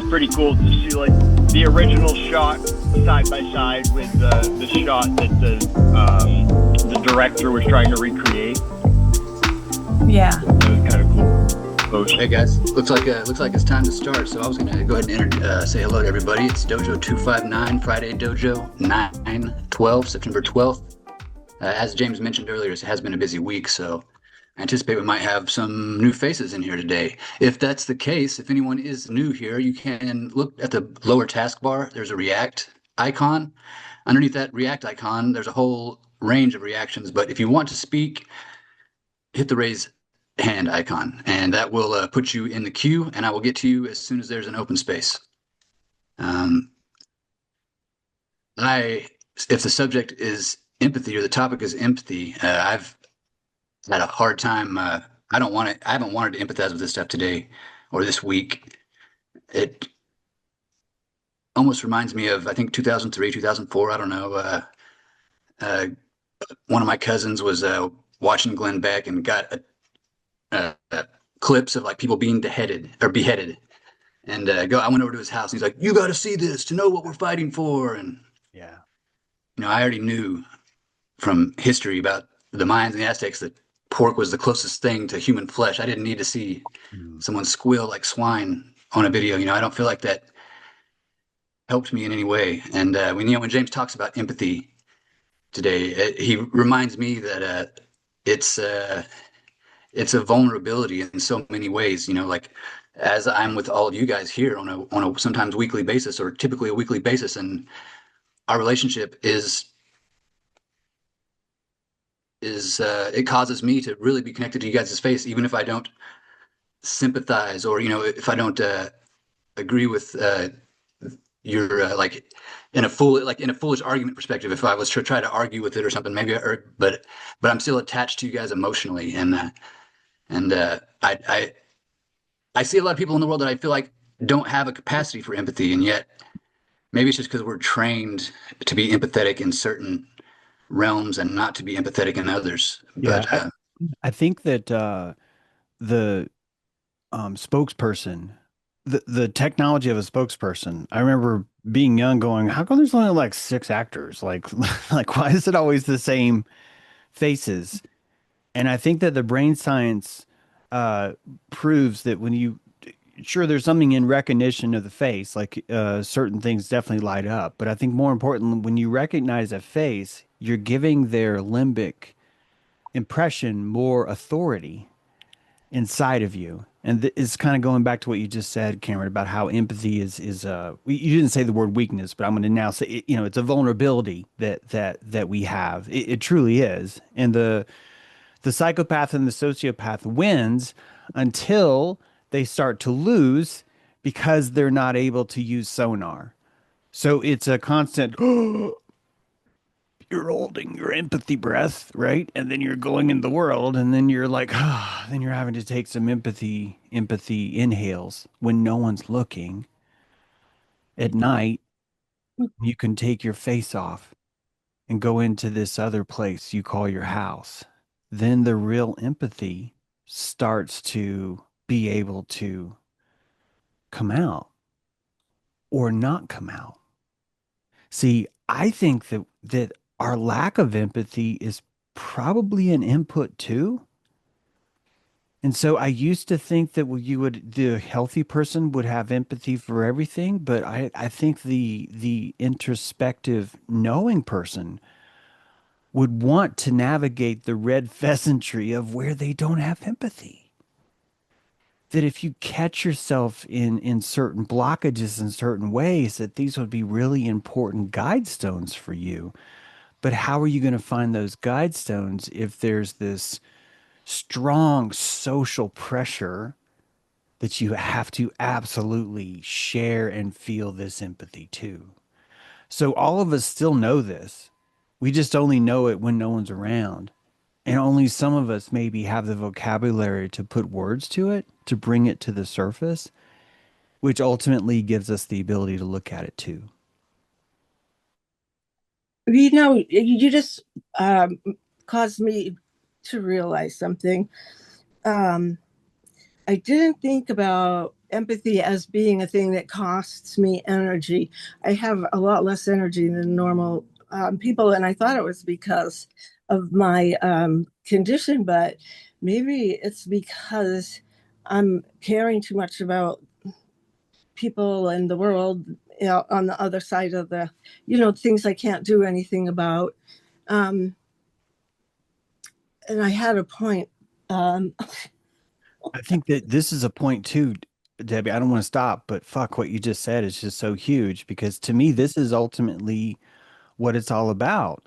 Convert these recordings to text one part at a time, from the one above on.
was pretty cool to see like the original shot side by side with the shot that the director was trying to recreate. Yeah, it was kind of cool. Hey guys, looks like it's time to start. So I was gonna go ahead and say hello to everybody. It's Dojo 2.59, Friday Dojo 9/12, September 12th. As James mentioned earlier, it has been a busy week, so I anticipate we might have some new faces in here today. If that's the case, if anyone is new here, you can look at the lower taskbar. There's a react icon. Underneath that react icon, there's a whole range of reactions, but if you want to speak, hit the raise hand icon, and that will put you in the queue, and I will get to you as soon as there's an open space. If the subject is empathy or the topic is empathy, I've had a hard time. I haven't wanted to empathize with this stuff today or this week. It almost reminds me of, I think, 2003, 2004. I don't know. One of my cousins was watching Glenn Beck and got clips of like people being beheaded. And I went over to his house and he's like, "You got to see this to know what we're fighting for." And yeah, I already knew from history about the Mayans and the Aztecs that pork was the closest thing to human flesh. I didn't need to see someone squeal like swine on a video. I don't feel like that helped me in any way. And when James talks about empathy today, he reminds me that it's a vulnerability in so many ways. Like as I'm with all of you guys here on a sometimes weekly basis, or typically a weekly basis, and our relationship is it causes me to really be connected to you guys' face, even if I don't sympathize, or if I don't agree with your like in a foolish argument perspective. If I was to try to argue with it or something, maybe, but I'm still attached to you guys emotionally, and I see a lot of people in the world that I feel like don't have a capacity for empathy, and yet maybe it's just because we're trained to be empathetic in certain realms and not to be empathetic in others. yeah. But I think that the spokesperson, the technology of a spokesperson. I remember being young, going, "How come there's only like 6 actors? Like, like why is it always the same faces?" And I think that the brain science proves that sure, there's something in recognition of the face, like certain things definitely light up. But I think more importantly, when you recognize a face, you're giving their limbic impression more authority inside of you. And it's kind of going back to what you just said, Cameron, about how empathy is you didn't say the word weakness, but I'm going to now say it, it's a vulnerability that we have. It truly is. And the psychopath and the sociopath wins until they start to lose because they're not able to use sonar. So it's a constant, you're holding your empathy breath, right? And then you're going in the world, and then you're like, then you're having to take some empathy inhales when no one's looking. At night, you can take your face off and go into this other place you call your house. Then the real empathy starts to be able to come out or not come out. See, I think that our lack of empathy is probably an input too. And so I used to think that the healthy person would have empathy for everything, but I think the introspective knowing person would want to navigate the red pheasantry of where they don't have empathy. That if you catch yourself in certain blockages in certain ways, that these would be really important guide stones for you. But how are you going to find those guide stones if there's this strong social pressure that you have to absolutely share and feel this empathy too? So all of us still know this. We just only know it when no one's around. And only some of us maybe have the vocabulary to put words to it, to bring it to the surface, which ultimately gives us the ability to look at it too. You just caused me to realize something. I didn't think about empathy as being a thing that costs me energy. I have a lot less energy than normal people, and I thought it was because of my condition, but maybe it's because I'm caring too much about people and the world, you know, on the other side of the, you know, things I can't do anything about. Um, and I had a point. I think that this is a point too, Debbie. I don't want to stop, but fuck, what you just said is just so huge because to me, this is ultimately what it's all about.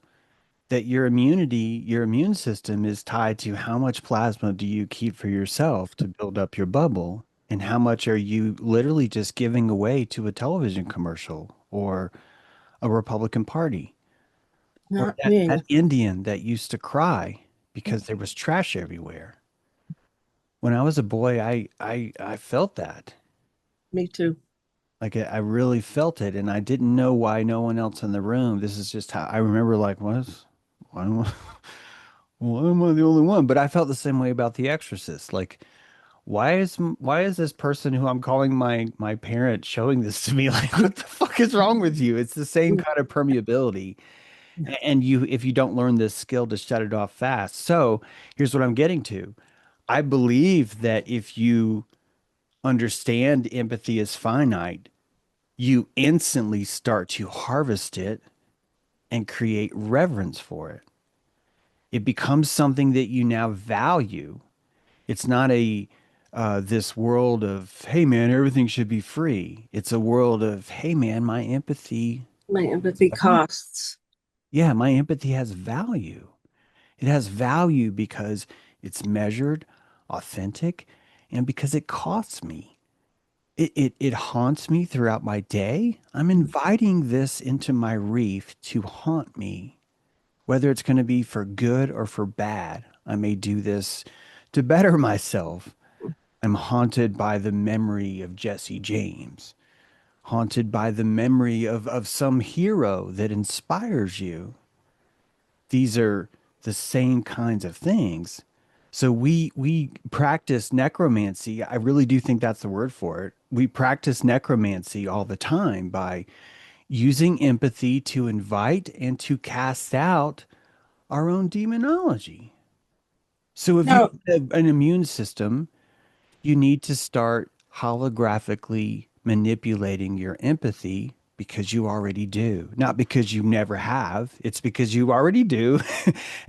That your immunity, your immune system is tied to how much plasma do you keep for yourself to build up your bubble, and how much are you literally just giving away to a television commercial or a Republican Party or Not that me. Indian that used to cry because there was trash everywhere. When I was a boy, I felt that. Me too. Like I really felt it, and I didn't know why no one else in the room. This is just how I remember. Like, why am I, why am I the only one? But I felt the same way about The Exorcist. Like, why is this person who I'm calling my parent showing this to me? Like, what the fuck is wrong with you? It's the same kind of permeability, and you if you don't learn this skill to shut it off fast. So here's what I'm getting to. I believe that if you understand empathy is finite, you instantly start to harvest it and create reverence for it. It becomes something that you now value. It's not a this world of, hey man, everything should be free. It's a world of, hey man, my empathy, My empathy costs. yeah, my empathy has value. It has value because it's measured, authentic, and because it costs me. It haunts me throughout my day. I'm inviting this into my reef to haunt me, whether it's going to be for good or for bad. I may do this to better myself. I'm haunted by the memory of Jesse James, haunted by the memory of some hero that inspires you. These are the same kinds of things. So we practice necromancy. I really do think that's the word for it. We practice necromancy all the time by using empathy to invite and to cast out our own demonology. So if you No, have an immune system, you need to start holographically manipulating your empathy because you already do. Not because you never have, it's because you already do.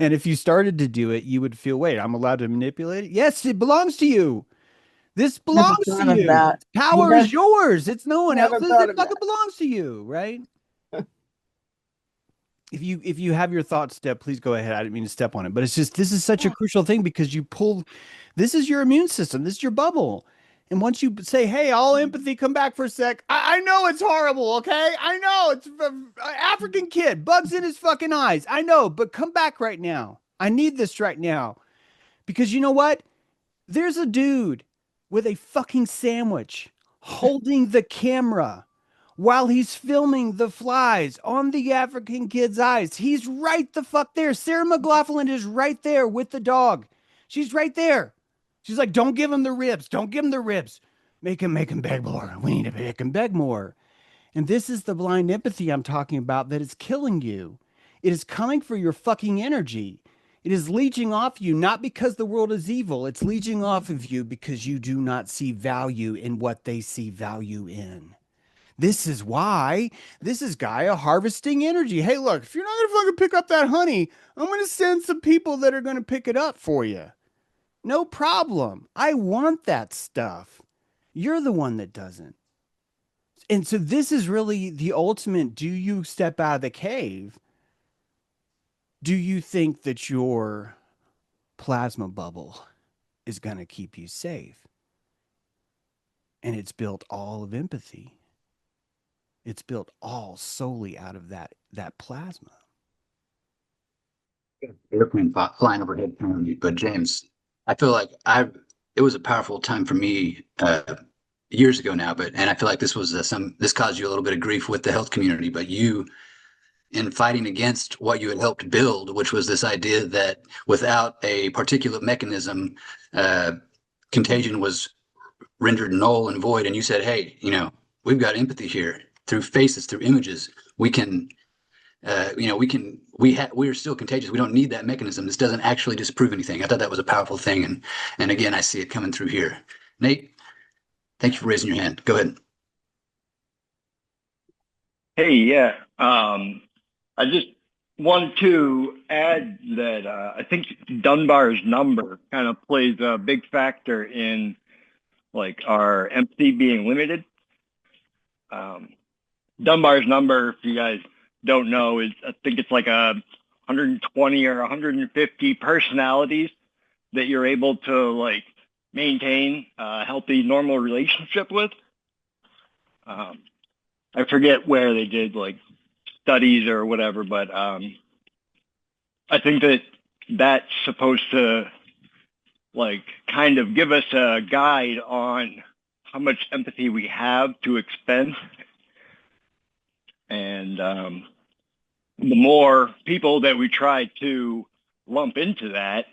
And if you started to do it, you would feel, wait, I'm allowed to manipulate it? Yes, it belongs to you. This never belongs to thought of you. that. Power Never, is yours. It's no one never else's. thought It of fucking that. belongs to you, right? If you have your thoughts, step, please go ahead. I didn't mean to step on it, but it's just this is such a crucial thing because you pull this is your immune system, this is your bubble. And once you say, hey, all empathy, come back for a sec. I know it's horrible, okay? I know it's an African kid, bugs in his fucking eyes. I know, but come back right now. I need this right now. Because you know what? There's a dude with a fucking sandwich holding the camera while he's filming the flies on the African kid's eyes. He's right the fuck there. Sarah McLaughlin is right there with the dog. She's right there. She's like, don't give him the ribs. Don't give him the ribs. Make him beg more. We need to make him beg more. And this is the blind empathy I'm talking about that is killing you. It is coming for your fucking energy. It is leeching off you, not because the world is evil. It's leeching off of you because you do not see value in what they see value in. This is why this is Gaia harvesting energy. Hey, look, if you're not going to fucking pick up that honey, I'm going to send some people that are going to pick it up for you. No problem. I want that stuff. You're the one that doesn't. And so this is really the ultimate. Do you step out of the cave? Do you think that your plasma bubble is going to keep you safe? And it's built all of empathy. It's built all solely out of that plasma. Airplane flying overhead currently, but James, I feel like it was a powerful time for me years ago now, and I feel like this was this caused you a little bit of grief with the health community, but you in fighting against what you had helped build, which was this idea that without a particulate mechanism, contagion was rendered null and void, and you said, hey, you know, we've got empathy here through faces, through images. We can, you know, we are still contagious. We don't need that mechanism. This doesn't actually disprove anything. I thought that was a powerful thing, and again, I see it coming through here. Nate, thank you for raising your hand. Go ahead. Hey, yeah. I just wanted to add that I think Dunbar's number kind of plays a big factor in like our empathy being limited. Dunbar's number, if you guys don't know, is I think it's like 120 or 150 personalities that you're able to like maintain a healthy, normal relationship with. I forget where they did like studies or whatever, but I think that that's supposed to like kind of give us a guide on how much empathy we have to expend. And the more people that we try to lump into that,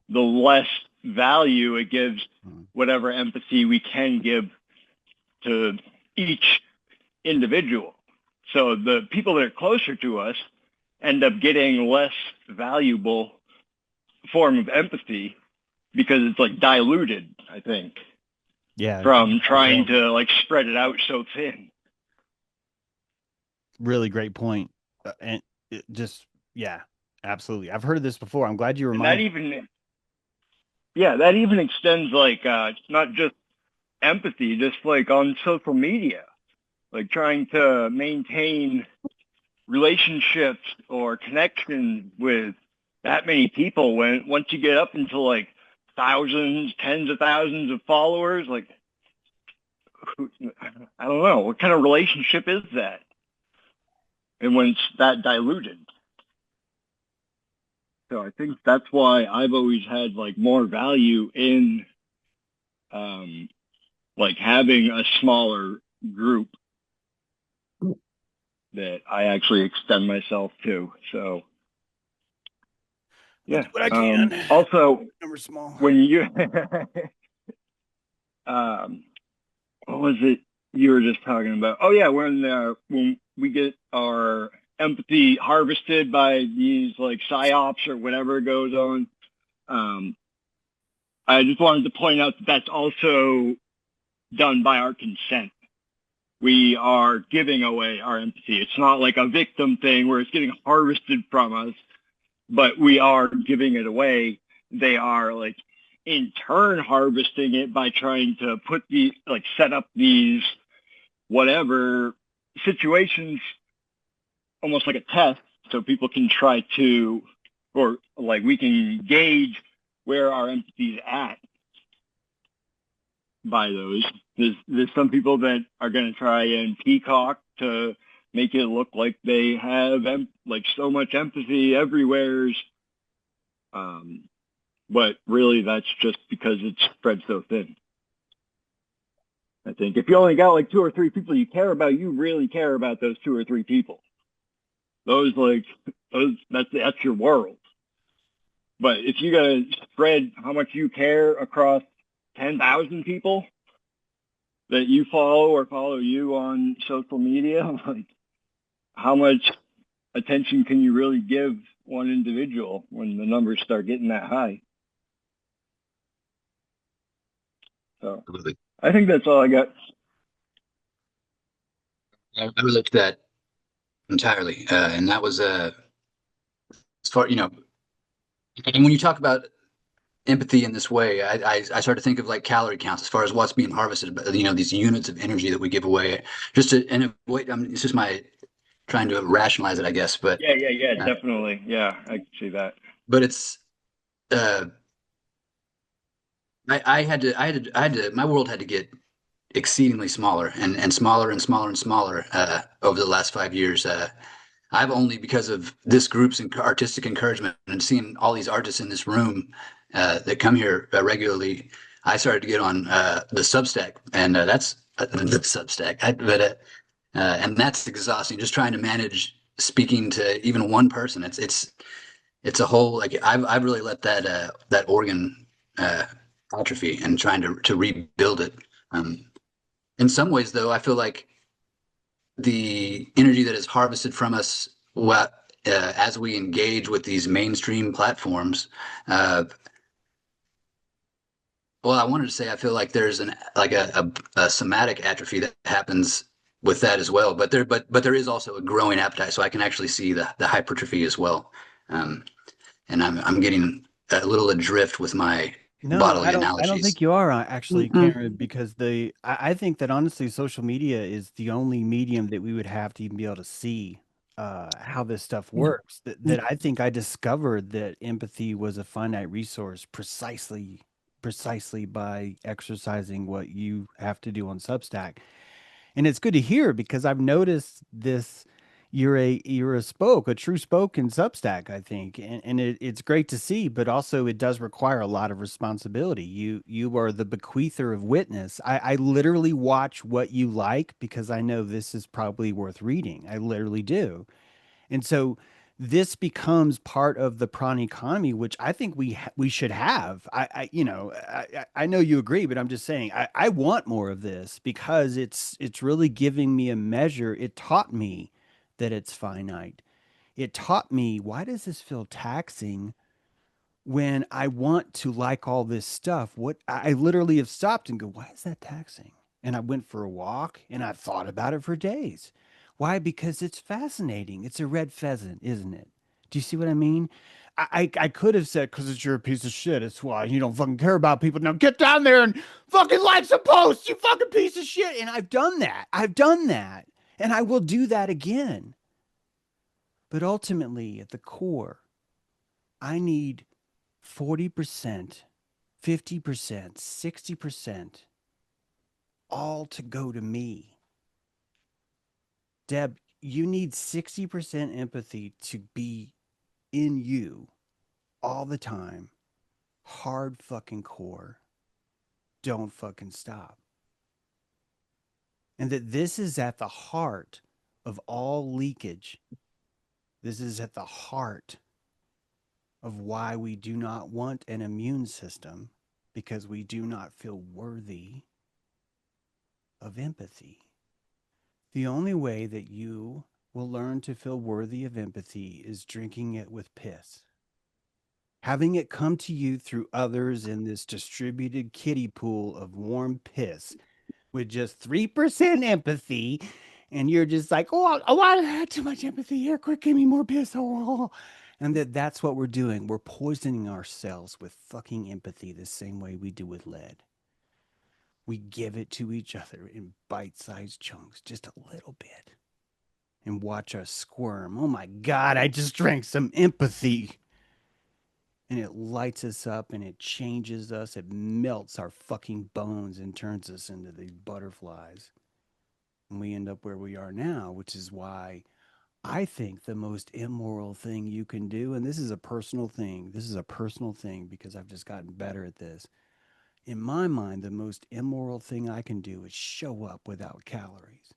the less value it gives whatever empathy we can give to each individual. So the people that are closer to us end up getting less valuable form of empathy because it's like diluted, I think. Yeah. From trying to like spread it out so thin. Really great point. And it just, yeah, absolutely. I've heard this before. I'm glad you And reminded. that even extends like not just empathy, just like on social media, like trying to maintain relationships or connections with that many people. When once you get up into like thousands, tens of thousands of followers, like I don't know, what kind of relationship is that? And when it's that diluted. So I think that's why I've always had like more value in like having a smaller group that I actually extend myself to. So yeah. But I can. Also, Number small. when you what was it you were just talking about? Oh yeah, when we get our empathy harvested by these like psyops or whatever goes on. I just wanted to point out that that's also done by our consent. We are giving away our empathy. It's not like a victim thing where it's getting harvested from us, but we are giving it away. They are like in turn harvesting it by trying to set up these whatever situations almost like a test so people can try to, or like we can gauge where our empathy is at by those. There's some people that are going to try and peacock to make it look like they have like so much empathy everywhere. But really that's just because it's spread so thin. I think if you only got like 2 or 3 people you care about, you really care about those 2 or 3 people. That's your world. But if you gotta spread how much you care across 10,000 people that you follow or follow you on social media, like how much attention can you really give one individual when the numbers start getting that high? So Absolutely. I think that's all I got. I relate to that entirely, and that was as far, you know, and when you talk about empathy in this way, I start to think of like calorie counts as far as what's being harvested, but you know, these units of energy that we give away. Just to, and wait, I mean, it's just my trying to rationalize it, I guess. But Yeah, definitely. Yeah, I can see that. but it's I had to my world had to get exceedingly smaller and smaller and smaller and smaller over the last 5 years. I've only because of this group's artistic encouragement and seeing all these artists in this room that come here regularly, I started to get on the Substack, and that's the Substack. And that's exhausting. Just trying to manage speaking to even one person. It's a whole like I've really let that organ atrophy and trying to rebuild it In some ways, though, I feel like the energy that is harvested from us as we engage with these mainstream platforms. Well, I wanted to say I feel like there's a somatic atrophy that happens with that as well, but there is also a growing appetite, so I can actually see the hypertrophy as well. Um, and I'm getting a little adrift with my No, bodily I don't analogies. think you are actually, Mm-mm. Karen, because I think that honestly, social media is the only medium that we would have to even be able to see how this stuff Yeah. works. That I think I discovered that empathy was a finite resource precisely by exercising what you have to do on Substack. And it's good to hear because I've noticed this. You're a true spoke in Substack, I think, and it's great to see, but also it does require a lot of responsibility. You are the bequeather of witness. I literally watch what you like because I know this is probably worth reading. I literally do. And so this becomes part of the prawn economy, which I think we should have. I know you agree, but I'm just saying I want more of this because it's really giving me a measure. It taught me that it's finite. It taught me, why does this feel taxing when I want to like all this stuff? What I literally have stopped and go, why is that taxing? And I went for a walk and I thought about it for days. Why? Because it's fascinating. It's a red pheasant, isn't it? Do you see what I mean? I could have said, because it's you're a piece of shit. It's why you don't fucking care about people. Now get down there and fucking like some posts, you fucking piece of shit. And I've done that. I've done that. And I will do that again. But ultimately, at the core, I need 40%, 50%, 60% all to go to me. Deb, you need 60% empathy to be in you all the time. Hard fucking core. Don't fucking stop. And that this is at the heart of all leakage. This is at the heart of why we do not want an immune system, because we do not feel worthy of empathy. The only way that you will learn to feel worthy of empathy is drinking it with piss. Having it come to you through others in this distributed kiddie pool of warm piss with just 3% empathy. And you're just like, oh, I had too much empathy here. Quick, give me more piss. Oh. And that's what we're doing. We're poisoning ourselves with fucking empathy the same way we do with lead. We give it to each other in bite-sized chunks, just a little bit, and watch us squirm. Oh my God, I just drank some empathy. And it lights us up and it changes us. It melts our fucking bones and turns us into these butterflies. And we end up where we are now, which is why I think the most immoral thing you can do, and this is a personal thing, because I've just gotten better at this. In my mind, the most immoral thing I can do is show up without calories.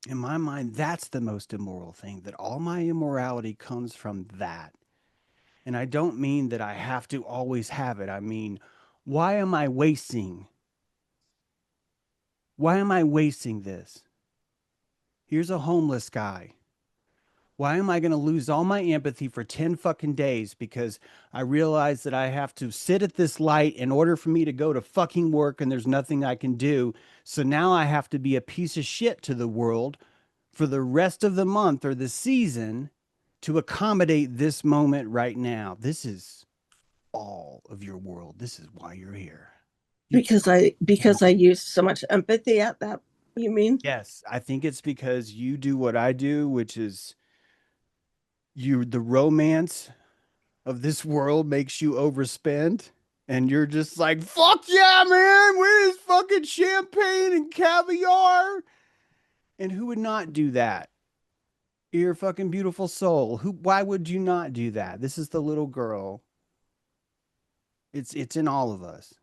In my mind, that's the most immoral thing, that all my immorality comes from that. And I don't mean that I have to always have it. I mean, why am I wasting? Why am I wasting this? Here's a homeless guy. Why am I going to lose all my empathy for 10 fucking days because I realize that I have to sit at this light in order for me to go to fucking work and there's nothing I can do. So now I have to be a piece of shit to the world for the rest of the month or the season to accommodate this moment right now. This is all of your world. This is why you're here. Because I use so much empathy at that, you mean? Yes, I think it's because you do what I do, which is the romance of this world makes you overspend. And you're just like, fuck yeah, man, where's fucking champagne and caviar? And who would not do that? You're a fucking beautiful soul. Why would you not do that? This is the little girl. It's in all of us.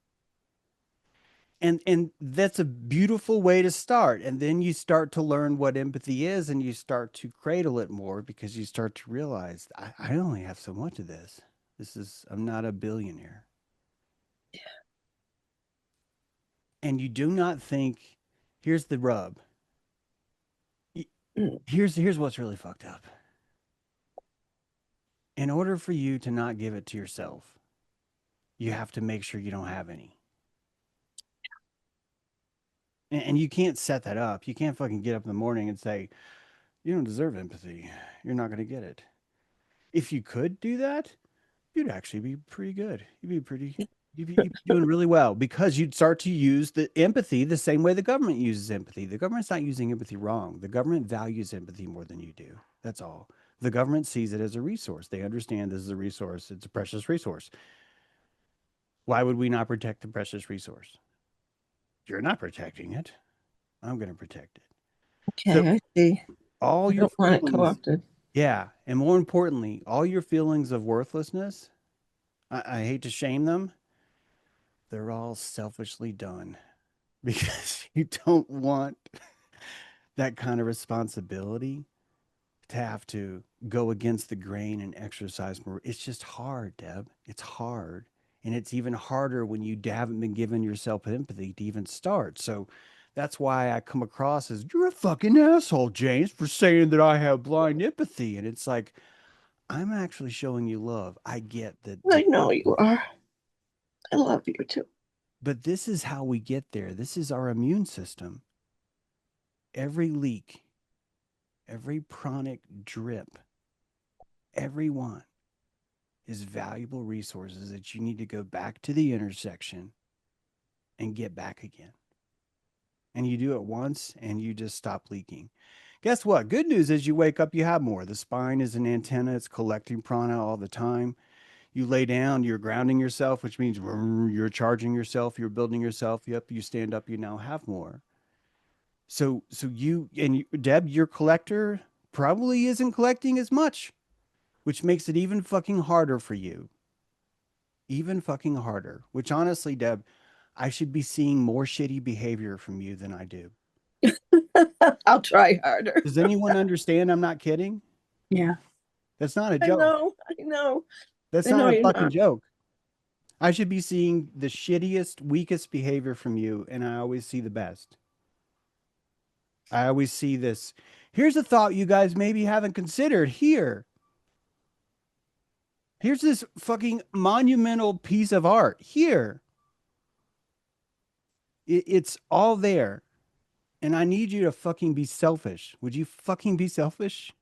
And that's a beautiful way to start. And then you start to learn what empathy is and you start to cradle it more because you start to realize I only have so much of this. I'm not a billionaire. and you do not think, here's the rub. Here's what's really fucked up. In order for you to not give it to yourself, you have to make sure you don't have any. And you can't set that up. You can't fucking get up in the morning and say, you don't deserve empathy. You're not going to get it. If you could do that, you'd actually be pretty good. You'd be doing really well, because you'd start to use the empathy the same way the government uses empathy. The government's not using empathy wrong. The government values empathy more than you do. That's all. The government sees it as a resource. They understand this is a resource. It's a precious resource. Why would we not protect the precious resource? You're not protecting it. I'm going to protect it. Okay, So I see. all I your don't want it feelings, co-opted. yeah, and more importantly, all your feelings of worthlessness, I hate to shame them, they're all selfishly done because you don't want that kind of responsibility to have to go against the grain and exercise more. It's just hard, Deb. It's hard. And it's even harder when you haven't been given yourself empathy to even start. So that's why I come across as, you're a fucking asshole, James, for saying that I have blind empathy. And it's like, I'm actually showing you love. I get that. I know you are. I love you too. But this is how we get there. This is our immune system. Every leak, every pranic drip, every one is valuable resources that you need to go back to the intersection and get back again. And you do it once and you just stop leaking. Guess what? Good news is you wake up, you have more. The spine is an antenna, it's collecting prana all the time. You lay down, you're grounding yourself, which means you're charging yourself, you're building yourself. Yep, you stand up, you now have more. So Deb, your collector probably isn't collecting as much, which makes it even fucking harder for you. Even fucking harder, which honestly, Deb, I should be seeing more shitty behavior from you than I do. I'll try harder. Does anyone understand? I'm not kidding. Yeah. That's not a I joke. know. That's I know not a you're fucking not. joke. I should be seeing the shittiest, weakest behavior from you, and I always see the best. I always see this. Here's a thought you guys maybe haven't considered here. Here's this fucking monumental piece of art here. It's all there. And I need you to fucking be selfish. Would you fucking be selfish?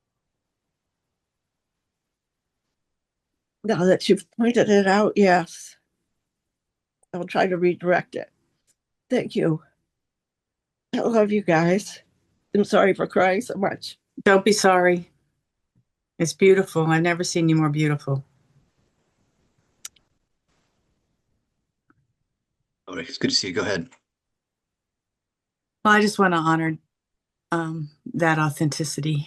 Now that you've pointed it out, yes. I'll try to redirect it. Thank you. I love you guys. I'm sorry for crying so much. Don't be sorry. It's beautiful. I've never seen you more beautiful. All right, it's good to see you. Go ahead. Well, I just want to honor that authenticity,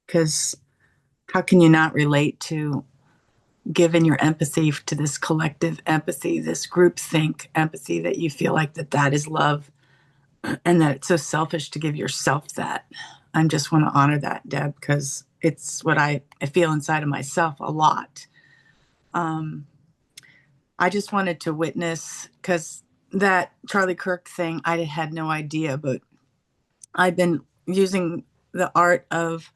because how can you not relate to giving your empathy to this collective empathy, this groupthink empathy, that you feel like that is love, and that it's so selfish to give yourself that. I just want to honor that, Deb, because it's what I feel inside of myself a lot. I just wanted to witness, because that Charlie Kirk thing, I had no idea, but I've been using the art of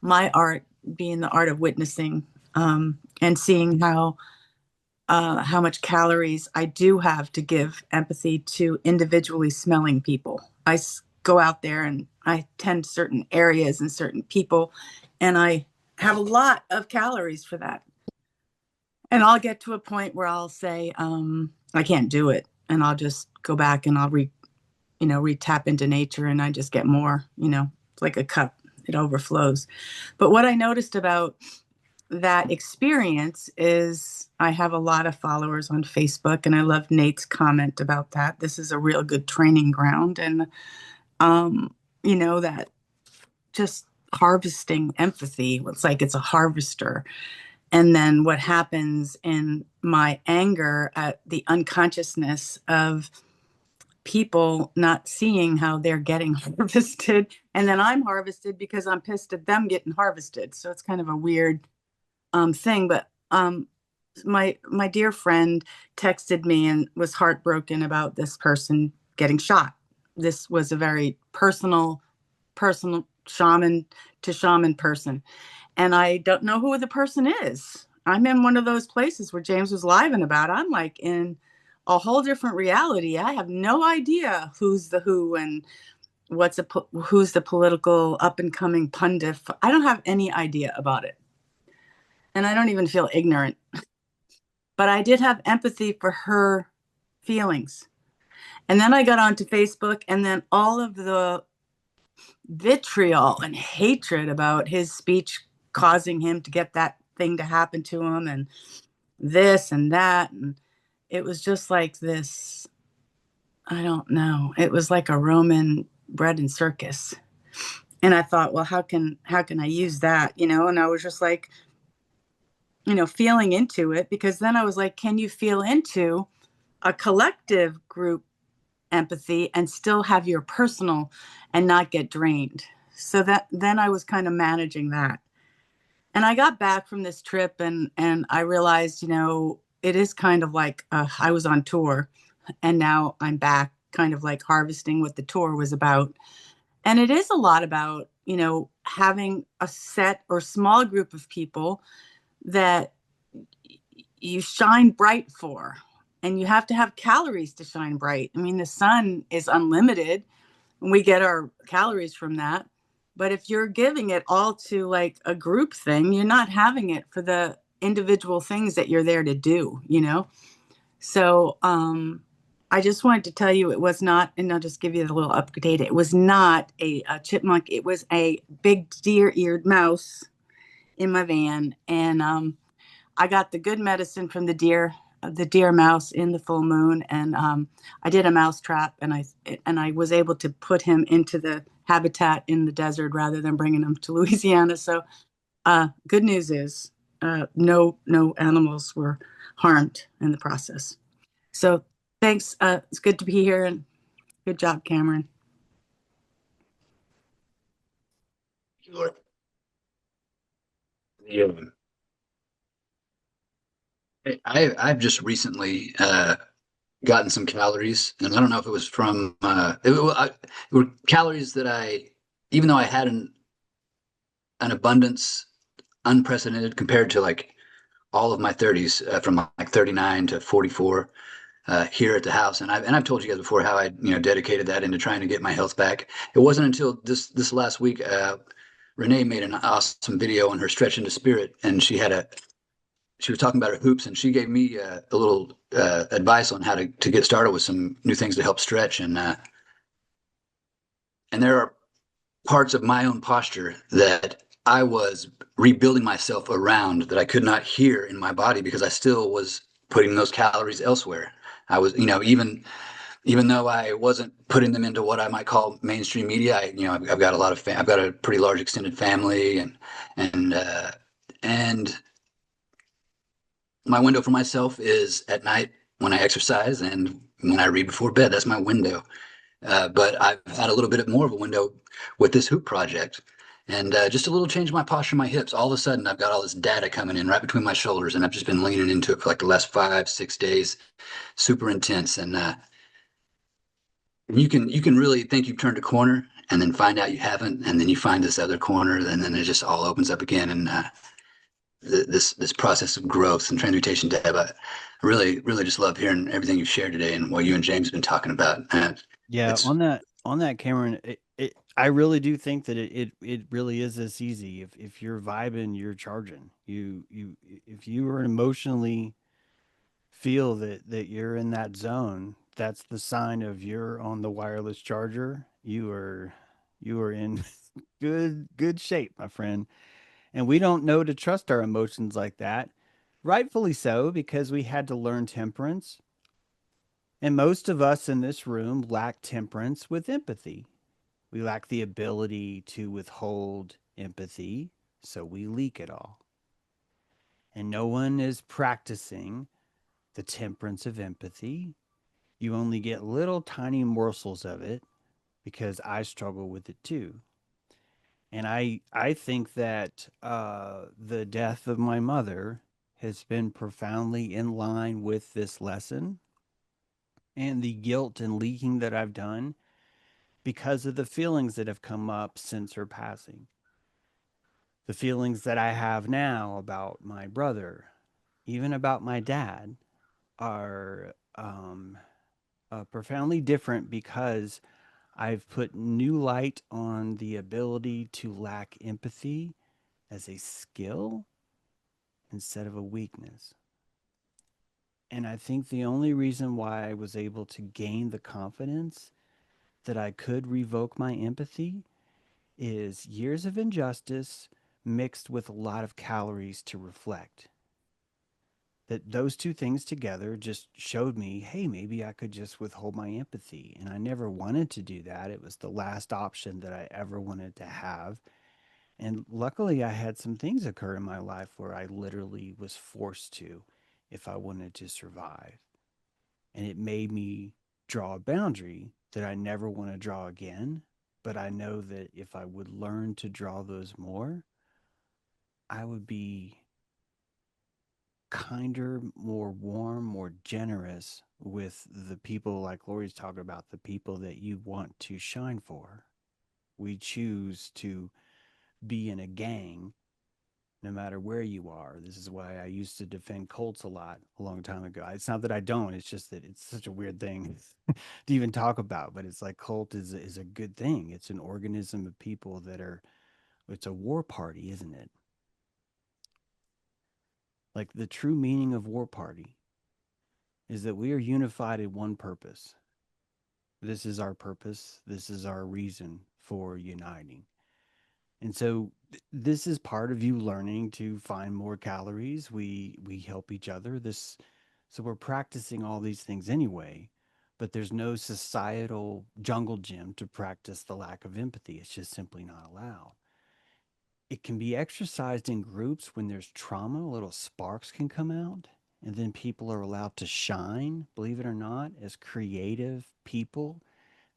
my art being the art of witnessing, and seeing how much calories I do have to give empathy to individually smelling people. I go out there and I tend certain areas and certain people, and I have a lot of calories for that. And I'll get to a point where I'll say, I can't do it. And I'll just go back and I'll re-tap into nature, and I just get more, it's like a cup, it overflows. But what I noticed about that experience is I have a lot of followers on Facebook, and I love Nate's comment about that. This is a real good training ground. And, that just harvesting empathy, it's like it's a harvester. And then what happens in my anger at the unconsciousness of people not seeing how they're getting harvested. And then I'm harvested because I'm pissed at them getting harvested. So it's kind of a weird thing. But my dear friend texted me and was heartbroken about this person getting shot. This was a very personal shaman to shaman person. And I don't know who the person is. I'm in one of those places where James was living about. I'm like in a whole different reality. I have no idea who's the who and who's the political up and coming pundit. I don't have any idea about it. And I don't even feel ignorant. But I did have empathy for her feelings. And then I got onto Facebook, and then all of the vitriol and hatred about his speech causing him to get that thing to happen to him, and this and that. And it was just like this, I don't know. It was like a Roman bread and circus. And I thought, well, how can I use that? And I was just like, feeling into it, because then I was like, can you feel into a collective group empathy and still have your personal and not get drained? So that then I was kind of managing that. And I got back from this trip, and I realized, it is kind of like I was on tour, and now I'm back kind of like harvesting what the tour was about. And it is a lot about, having a set or small group of people that you shine bright for. And you have to have calories to shine bright. I mean, the sun is unlimited, and we get our calories from that. But if you're giving it all to like a group thing, you're not having it for the individual things that you're there to do, So I just wanted to tell you, it was not, and I'll just give you the little update. It was not a chipmunk. It was a big deer-eared mouse in my van. And I got the good medicine from the deer mouse in the full moon. And I did a mouse trap, and I was able to put him into the habitat in the desert rather than bringing him to Louisiana. So good news is no animals were harmed in the process. So thanks. It's good to be here, and good job, Kameron. Yeah. I've just recently gotten some calories, and I don't know if it was from it were calories that even though I had an abundance unprecedented compared to like all of my 30s, from like 39 to 44 here at the house. And I've told you guys before how I dedicated that into trying to get my health back. It wasn't until this last week, Renee made an awesome video on her stretch into spirit, and she was talking about her hoops, and she gave me a little advice on how to get started with some new things to help stretch. And there are parts of my own posture that I was rebuilding myself around that I could not hear in my body because I still was putting those calories elsewhere. I was, even though I wasn't putting them into what I might call mainstream media, I've got I've got a pretty large extended family, and my window for myself is at night when I exercise and when I read before bed. That's my window. But I've had a little bit more of a window with this hoop project, and just a little change in my posture, my hips. All of a sudden, I've got all this data coming in right between my shoulders, and I've just been leaning into it for like the last 5-6 days, super intense. And you can really think you've turned a corner, and then find out you haven't, and then you find this other corner, and then it just all opens up again. And this process of growth and transmutation, Deb, I really just love hearing everything you've shared today and what you and James have been talking about. Yeah, on that, Cameron, I really do think that it really is this easy. If you're vibing, you're charging. If you are emotionally feel that you're in that zone, that's the sign of you're on the wireless charger. You are in good shape, my friend. And we don't know to trust our emotions like that. Rightfully so, because we had to learn temperance. And most of us in this room lack temperance with empathy. We lack the ability to withhold empathy, so we leak it all. And no one is practicing the temperance of empathy. You only get little tiny morsels of it, because I struggle with it too. And I think that the death of my mother has been profoundly in line with this lesson. and the guilt and leaking that I've done because of the feelings that have come up since her passing. The feelings that I have now about my brother, even about my dad, are profoundly different because I've put new light on the ability to lack empathy as a skill instead of a weakness. And I think the only reason why I was able to gain the confidence that I could revoke my empathy is years of injustice mixed with a lot of calories to reflect. That those two things together just showed me, hey, maybe I could just withhold my empathy. And I never wanted to do that. It was the last option that I ever wanted to have. And luckily, I had some things occur in my life where I literally was forced to if I wanted to survive. And it made me draw a boundary that I never want to draw again. But I know that if I would learn to draw those more, I would be kinder, more warm, more generous with the people like Lori's talking about, the people that you want to shine for. We choose to be in a gang no matter where you are. This is why I used to defend cults a lot a long time ago. It's not that I don't, it's just that it's such a weird thing to even talk about, but it's like cult is a good thing. It's an organism of people that are it's a war party, isn't it? Like the true meaning of war party is that we are unified in one purpose. This is our purpose. This is our reason for uniting. And so this is part of you learning to find more calories. We help each other. This so we're practicing all these things anyway, but there's no societal jungle gym to practice the lack of empathy. It's just simply not allowed. It can be exercised in groups when there's trauma, little sparks can come out, and then people are allowed to shine, believe it or not, as creative people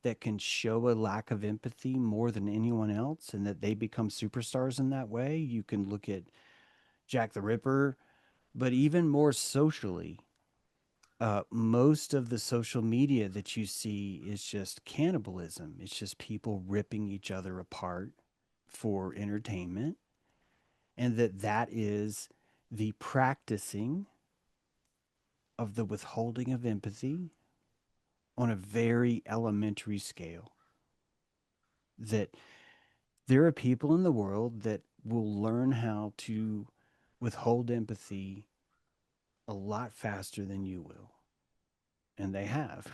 that can show a lack of empathy more than anyone else and that they become superstars in that way. You can look at Jack the Ripper, but even more socially, most of the social media that you see is just cannibalism. It's just people ripping each other apart for entertainment, and that is the practicing of the withholding of empathy on a very elementary scale. That there are people in the world that will learn how to withhold empathy a lot faster than you will. And they have.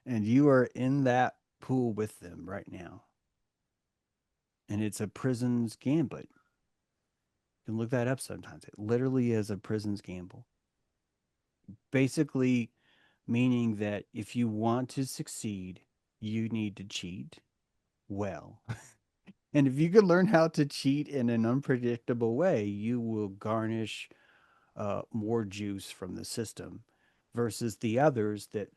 And you are in that pool with them right now. And it's a prison's gambit. You can look that up sometimes. It literally is a prison's gamble. Basically, meaning that if you want to succeed, you need to cheat well. And if you can learn how to cheat in an unpredictable way, you will garnish more juice from the system versus the others that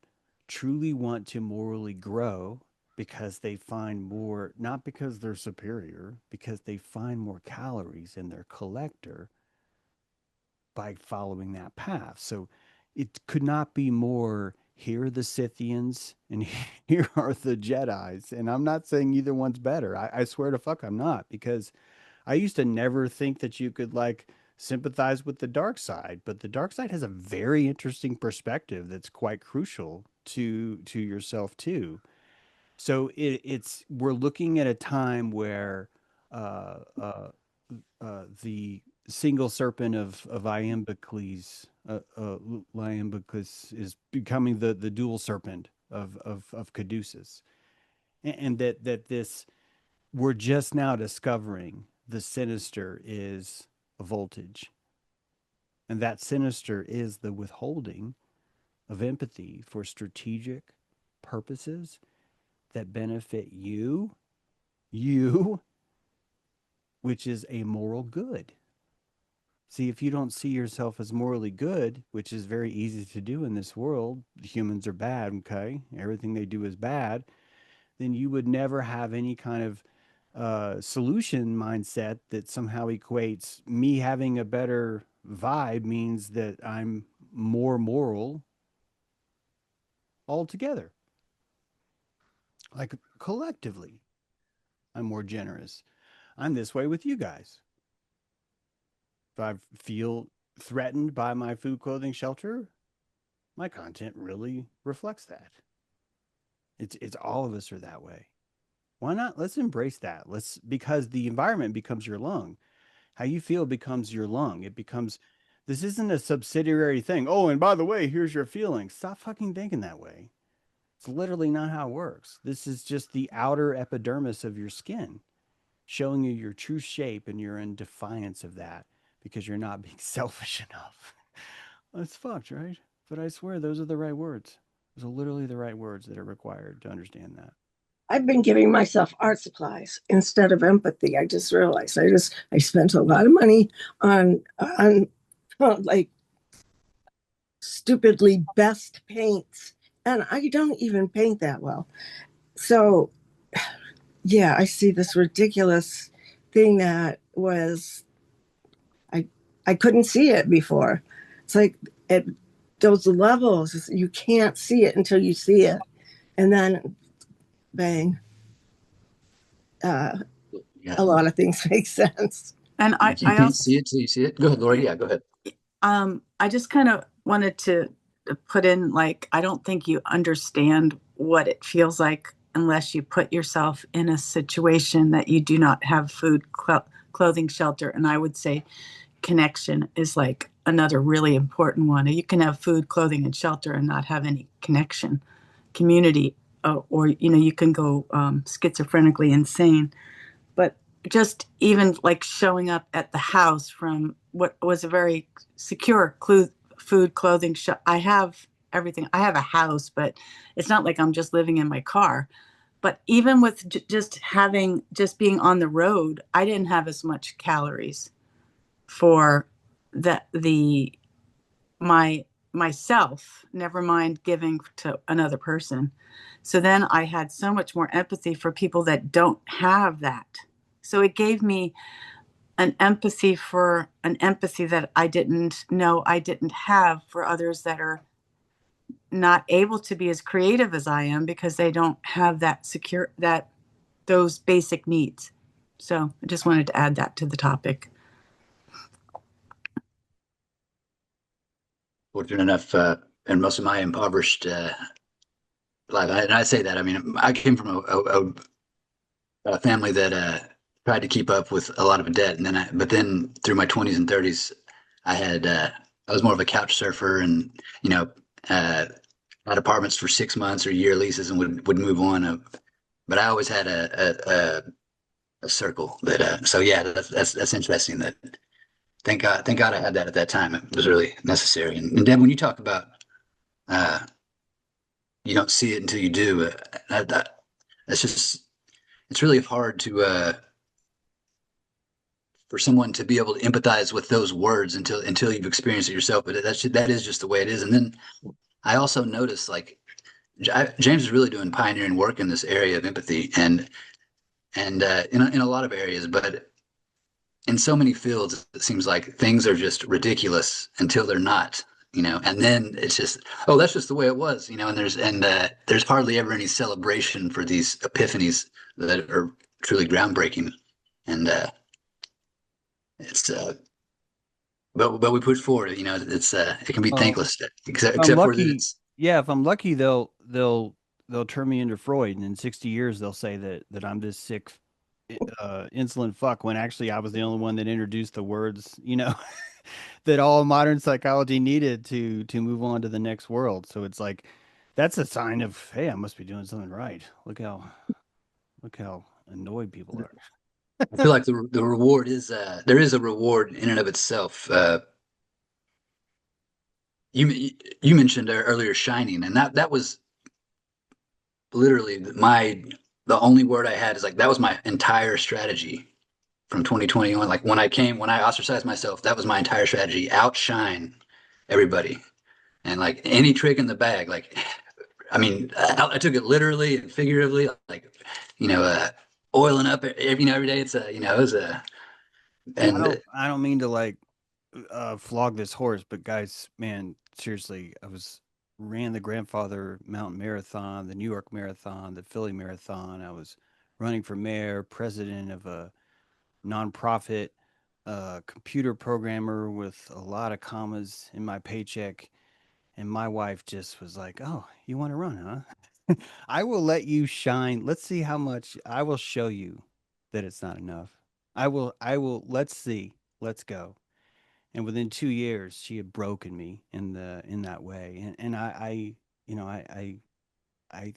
truly want to morally grow because they find more, not because they're superior, because they find more calories in their collector by following that path. So it could not be more here are the Scythians and here are the Jedis. And I'm not saying either one's better. I swear to fuck I'm not, because I used to never think that you could like sympathize with the dark side, but the dark side has a very interesting perspective that's quite crucial to yourself too. So it's we're looking at a time where uh, uh, the single serpent of Iamblichus, Iamblichus is becoming the dual serpent of Caduceus, and that this we're just now discovering the sinister is a voltage, and that sinister is the withholding of empathy for strategic purposes that benefit you, which is a moral good. See, if you don't see yourself as morally good, which is very easy to do in this world, humans are bad, okay? Everything they do is bad, then you would never have any kind of solution mindset that somehow equates me having a better vibe means that I'm more moral. all together. Like collectively, I'm more generous. I'm this way with you guys. If I feel threatened by my food, clothing, shelter, my content really reflects that. It's all of us are that way. Why not? Let's embrace that. Let's because the environment becomes your lung. How you feel becomes your lung. It becomes this isn't a subsidiary thing. Oh, and by the way, here's your feelings. Stop fucking thinking that way. It's literally not how it works. This is just the outer epidermis of your skin showing you your true shape, and you're in defiance of that because you're not being selfish enough. That's fucked, right? But I swear those are the right words. Those are literally the right words that are required to understand that. I've been giving myself art supplies instead of empathy. I just realized I spent a lot of money on like stupidly best paints, and I don't even paint that well. So yeah, I see this ridiculous thing that was I couldn't see it before. It's like at those levels, you can't see it until you see it, and then bang, Yeah. a lot of things make sense. And You I can't also, see it till you see it. Go ahead, Lori. Yeah, go ahead. I just kind of wanted to put in, like, I don't think you understand what it feels like unless you put yourself in a situation that you do not have food, clothing, shelter. And I would say connection is like another really important one. You can have food, clothing, and shelter and not have any connection, community, or you can go schizophrenically insane. But just even like showing up at the house from what was a very secure food, clothing, I have everything. I have a house, but it's not like I'm just living in my car. But even with just being on the road, I didn't have as much calories for the my myself, never mind giving to another person. So then I had so much more empathy for people that don't have that. So it gave me an empathy that I didn't know I didn't have for others that are not able to be as creative as I am because they don't have those basic needs. So I just wanted to add that to the topic. Fortunate enough, in most of my impoverished life, and I say that, I mean, I came from a family that tried to keep up with a lot of debt, and but then through my 20s and 30s, I was more of a couch surfer, and had apartments for 6 months or year leases, and would move on. But I always had a circle that. So yeah, that's interesting. That thank God I had that at that time. It was really necessary. And then when you talk about uh, you don't see it until you do, that's just it's really hard to for someone to be able to empathize with those words until you've experienced it yourself. But that is just the way it is. And then I also noticed like James is really doing pioneering work in this area of empathy and in a lot of areas, but in so many fields, it seems like things are just ridiculous until they're not, and then it's just, oh, that's just the way it was, and there's hardly ever any celebration for these epiphanies that are truly groundbreaking, and it's but we push forward, it can be Well, thankless, except if I'm except for that lucky, it's yeah, if I'm lucky, they'll turn me into Freud, and in 60 years they'll say that I'm this sick, insolent fuck when actually I was the only one that introduced the words, that all modern psychology needed to move on to the next world. So it's like that's a sign of, hey, I must be doing something right. Look how annoyed people are. I feel like the reward is there is a reward in and of itself. You mentioned earlier shining, and that was literally the only word I had is like that was my entire strategy from 2021. Like when I ostracized myself, that was my entire strategy: outshine everybody, and like any trick in the bag. Like, I mean, I took it literally and figuratively. Like, you know, uh, oiling up every day. It's it was a And and I don't mean to like flog this horse, but guys, man, seriously, ran the Grandfather Mountain Marathon, the New York Marathon, the Philly Marathon. I was running for mayor, president of a nonprofit, computer programmer with a lot of commas in my paycheck. And my wife just was like, "Oh, you want to run, huh? I will let you shine. Let's see how much I will show you that it's not enough. Let's see. Let's go." And within 2 years, she had broken me in that way. And you know, I, I,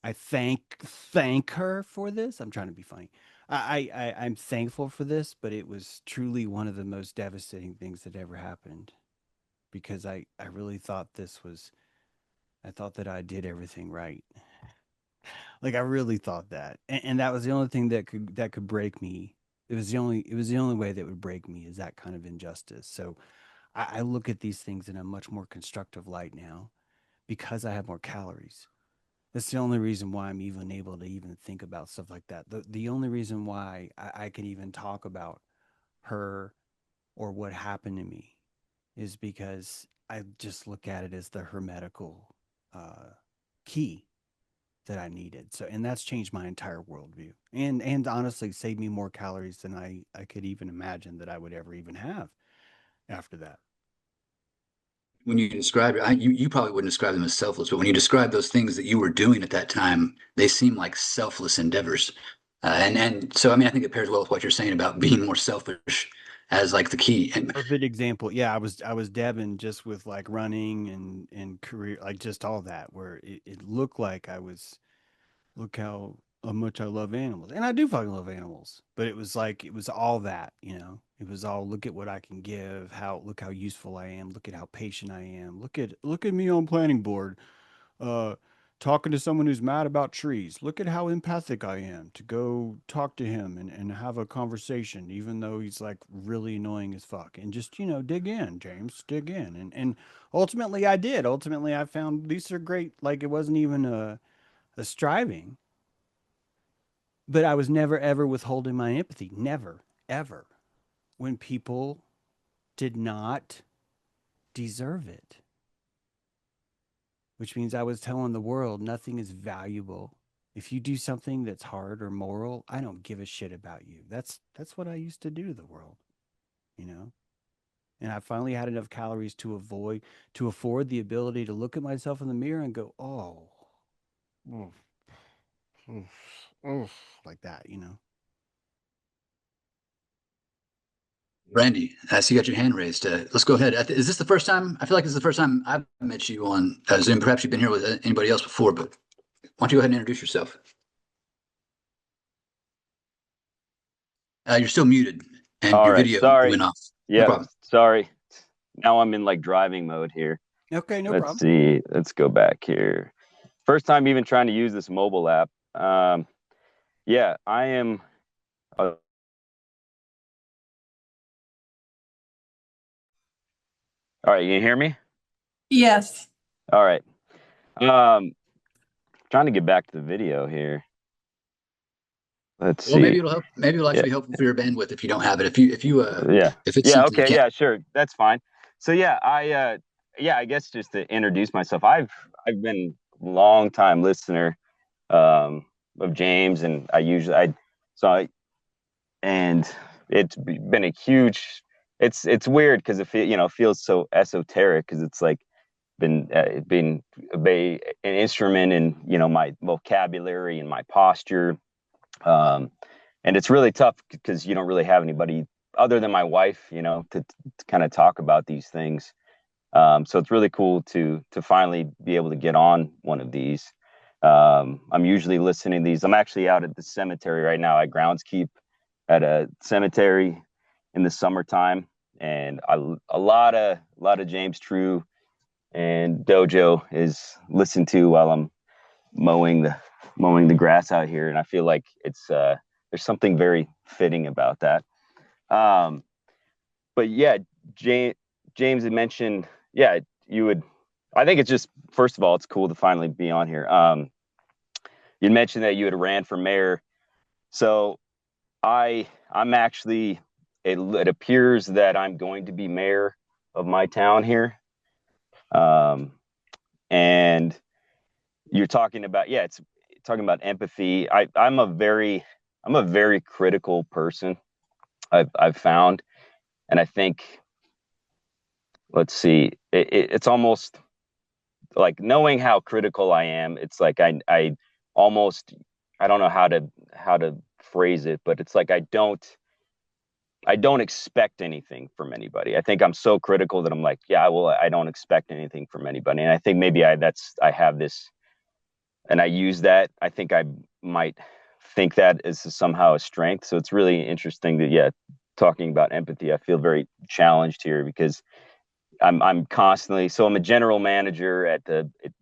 I thank her for this. I'm trying to be funny. I'm thankful for this, but it was truly one of the most devastating things that ever happened because I really thought I thought that I did everything right. Like I really thought that, and that was the only thing that could break me. It was the only way that would break me is that kind of injustice. So I look at these things in a much more constructive light now because I have more calories. That's the only reason why I'm even able to even think about stuff like that. The only reason why I can even talk about her or what happened to me is because I just look at it as the hermetical uh, key that I needed. So, and that's changed my entire worldview, and honestly, saved me more calories than I could even imagine that I would ever even have after that. When you describe it, you probably wouldn't describe them as selfless, but when you describe those things that you were doing at that time, they seem like selfless endeavors. And so, I mean, I think it pairs well with what you're saying about being more selfish as like the key. And Perfect example. Yeah, I was dabbing just with like running and career, like just all that, where it looked like I was look how much I love animals. And I do fucking love animals. But it was like it was all that, you know. It was all look at what I can give, how look how useful I am, look at how patient I am. Look at me on planning board, uh talking to someone who's mad about trees. Look at how empathic I am to go talk to him and have a conversation, even though he's like really annoying as fuck. And just, you know, dig in, James, dig in. And ultimately I did. Ultimately I found these are great. Like it wasn't even a striving, but I was never ever withholding my empathy. Never, ever. When people did not deserve it, which means I was telling the world nothing is valuable. If you do something that's hard or moral, I don't give a shit about you. That's what I used to do to the world, you know? And I finally had enough calories to afford the ability to look at myself in the mirror and go, "Oh, oof, oof, oof," like that, you know? Brandy, I see you got your hand raised. Let's go ahead. Is this the first time? I feel like this is the first time I've met you on Zoom. Perhaps you've been here with anybody else before, but why don't you go ahead and introduce yourself? You're still muted, and All your right, video sorry. went off. No Yep, problem. sorry. Now I'm in like driving mode here. Okay, no Let's problem. see. Let's go back here. First time even trying to use this mobile app. Yeah, I am. Uh, all right, you can hear me? Yes. All right. Um, Trying to get back to the video here. Let's Well, maybe see. it'll help. Maybe it'll Yeah, actually be helpful for your bandwidth if you don't have it. yeah, If it's yeah. something you Okay, can't. yeah, sure. That's fine. So yeah, I guess just to introduce myself, I've been a long time listener of James, and so I and it's been a huge. It's weird because it feels so esoteric because it's like been an instrument in my vocabulary and my posture, um, and it's really tough because you don't really have anybody other than my wife, to kind of talk about these things. So it's really cool to finally be able to get on one of these. I'm usually listening to these. I'm actually out at the cemetery right now. I groundskeep at a cemetery in the summertime, and a lot of James True and Dojo is listened to while I'm mowing the grass out here, and I feel like it's there's something very fitting about that. Um, but yeah, James had mentioned, yeah, you would. I think it's just first of all, it's cool to finally be on here. You mentioned that you had ran for mayor, so I'm actually. It appears that I'm going to be mayor my town here. And you're talking about, it's talking about empathy. I'm a very critical person. I've found, and I think, let's see, it's almost like, knowing how critical I am. It's like I almost, I don't know how to phrase it, but it's like I don't expect anything from anybody. I think I'm so critical that I'm like, I don't expect anything from anybody. And I think maybe I have this, and I use that. I think I might think that is somehow a strength. So it's really interesting that, talking about empathy, I feel very challenged here, because I'm constantly, so I'm a general manager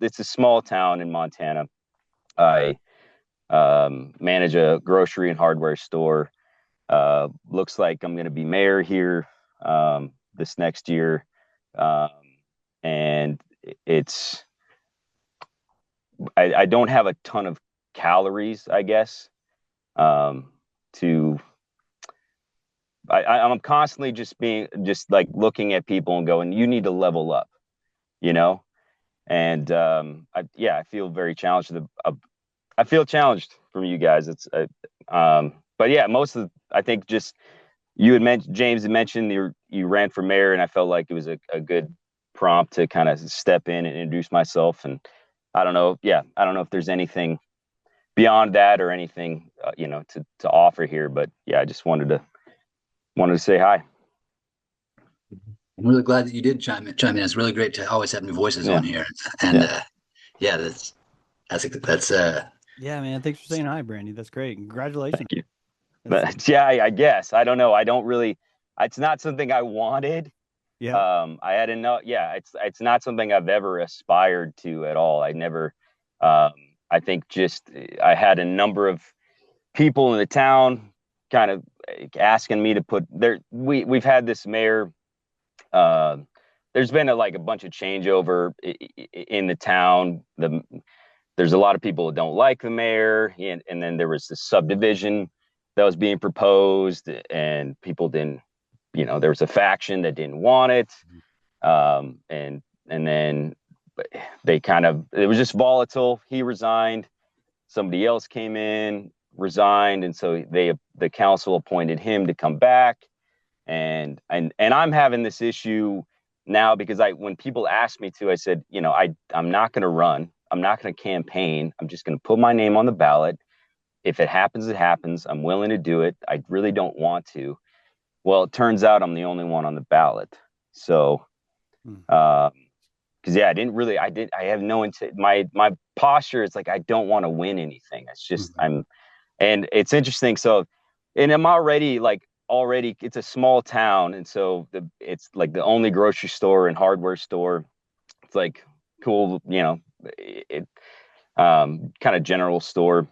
it's a small town in Montana. I manage a grocery and hardware store. Looks like I'm going to be mayor here this next year. And I don't have a ton of calories, I guess. I'm constantly just like looking at people and going, you need to level up, and I feel very challenged. I feel challenged from you guys. But yeah, I think just, James had mentioned you ran for mayor, and I felt like it was a good prompt to kind of step in and introduce myself. And I don't know if there's anything beyond that or anything, to offer here, but I just wanted to say hi. I'm really glad that you did chime in. It's really great to always have new voices on here. And that's yeah, man. Thanks for saying hi, Brandy. That's great. Congratulations. Thank you. But I guess, I don't know. I don't really, it's not something I wanted. Yeah. I had to know. Yeah. It's not something I've ever aspired to at all. I never, I think just, I had a number of people in the town kind of asking me to put there. We've had this mayor, there's been a bunch of changeover in the town. There's a lot of people that don't like the mayor, and then there was this subdivision that was being proposed, and people didn't, there was a faction that didn't want it, and then it was just volatile. He resigned, somebody else came in, resigned, and so the council appointed him to come back, and I'm having this issue now, because when people ask me to, I said, I'm not going to run. I'm not going to campaign. I'm just going to put my name on the ballot. If it happens, it happens. I'm willing to do it. I really don't want to. Well, it turns out I'm the only one on the ballot. So, because I have no intent. My posture is like, I don't want to win anything. It's just, and it's interesting. So, and I'm already, it's a small town. And so it's like the only grocery store and hardware store. It's like cool, kind of general store.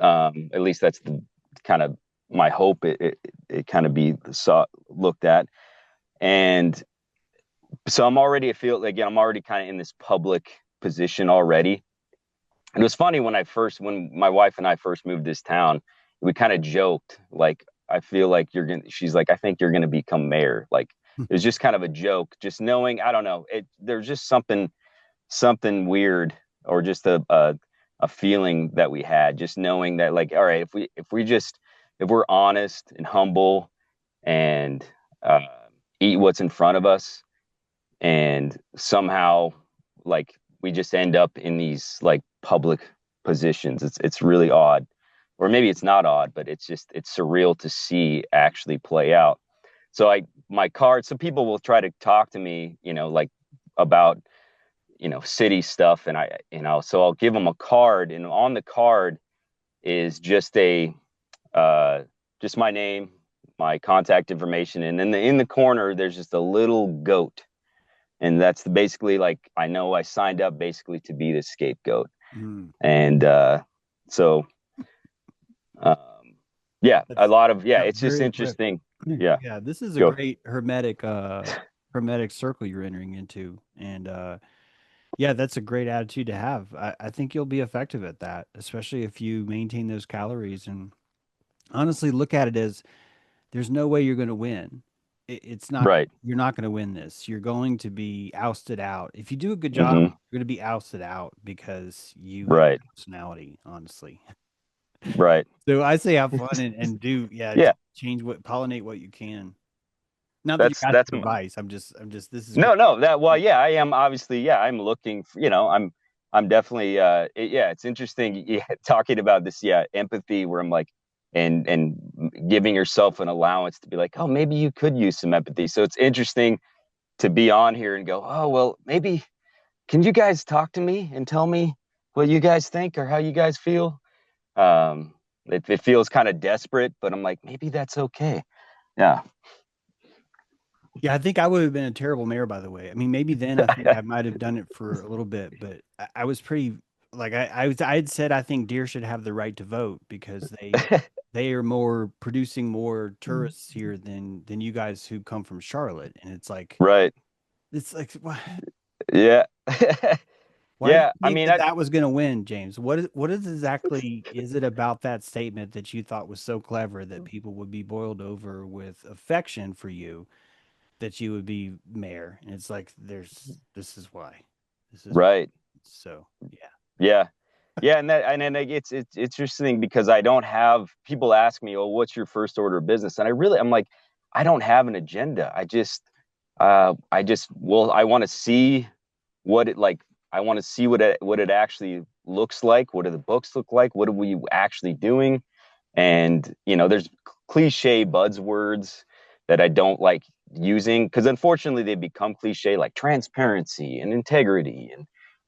At least that's the kind of my hope. It kind of be looked at. And so I'm already, I'm already kind of in this public position already. And it was funny when my wife and I first moved to this town, we kind of joked, like, I feel like she's like, I think you're going to become mayor. Like, it was just kind of a joke, just knowing, I don't know, there's just something weird, or just a feeling that we had, just knowing that, like, all right, if we're honest and humble and eat what's in front of us, and somehow, like, we just end up in these public positions. It's really odd, or maybe it's not odd, but it's surreal to see actually play out. So my card, so people will try to talk to me, about, city stuff. And so I'll give them a card, and on the card is just just my name, my contact information. And then in the corner, there's just a little goat. And that's basically, like, I know I signed up basically to be the scapegoat. And so, a lot of, it's just interesting. Yeah. This is a great hermetic circle you're entering into. And that's a great attitude to have. I think you'll be effective at that, especially if you maintain those calories, and honestly look at it as there's no way you're going to win It's not, Right. you're not going to win this. You're going to be ousted out. If you do a good job, you're going to be ousted out because you have Right. personality, honestly. Right. So I say have fun and do, Yeah. change pollinate what you can. Not that you're That's asking advice. I'm just, this is great. no, that, well, yeah, I am obviously, yeah, I'm looking for, I'm definitely, yeah, it's interesting, yeah, talking about this, yeah, empathy, where I'm like, and giving yourself an allowance to be like, oh, maybe you could use some empathy. So it's interesting to be on here and go, oh, well, maybe, can you guys talk to me and tell me what you guys think or how you guys feel? It feels kind of desperate, but I'm like, maybe that's okay. Yeah. Yeah, I think I would have been a terrible mayor, by the way. I mean, maybe then I think I might have done it for a little bit, but I was pretty like I had said I think deer should have the right to vote because they are more producing more tourists here than you guys who come from Charlotte, and Right. it's like why Yeah. why did Yeah. you I think mean, that that was going to win, James? What is exactly is it about that statement that you thought was so clever that people would be boiled over with affection for you? That you would be mayor. And it's like this is why. This is right. so yeah. Yeah. Yeah. And then it's interesting because I don't have, people ask me, oh, what's your first order of business? And I'm like, I don't have an agenda. I want to see what it like. I want to see what it actually looks like. What do the books look like? What are we actually doing? And, there's cliche buzzwords that I don't like using because unfortunately they become cliche, like transparency and integrity.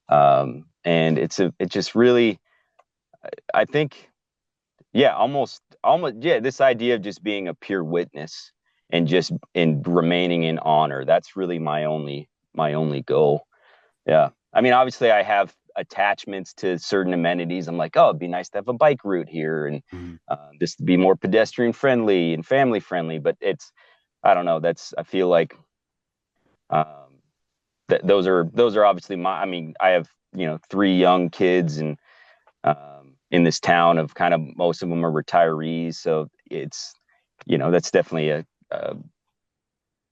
And it just really, I think, yeah, almost, yeah, this idea of just being a pure witness and just in remaining in honor. That's really my only goal. Yeah. I mean, obviously I have attachments to certain amenities. I'm like, oh, it'd be nice to have a bike route here and Mhm. just to be more pedestrian friendly and family friendly. But I don't know. I feel like um, those are obviously I mean, I have, 3 young kids and in this town of kind of most of them are retirees. So it's, that's definitely a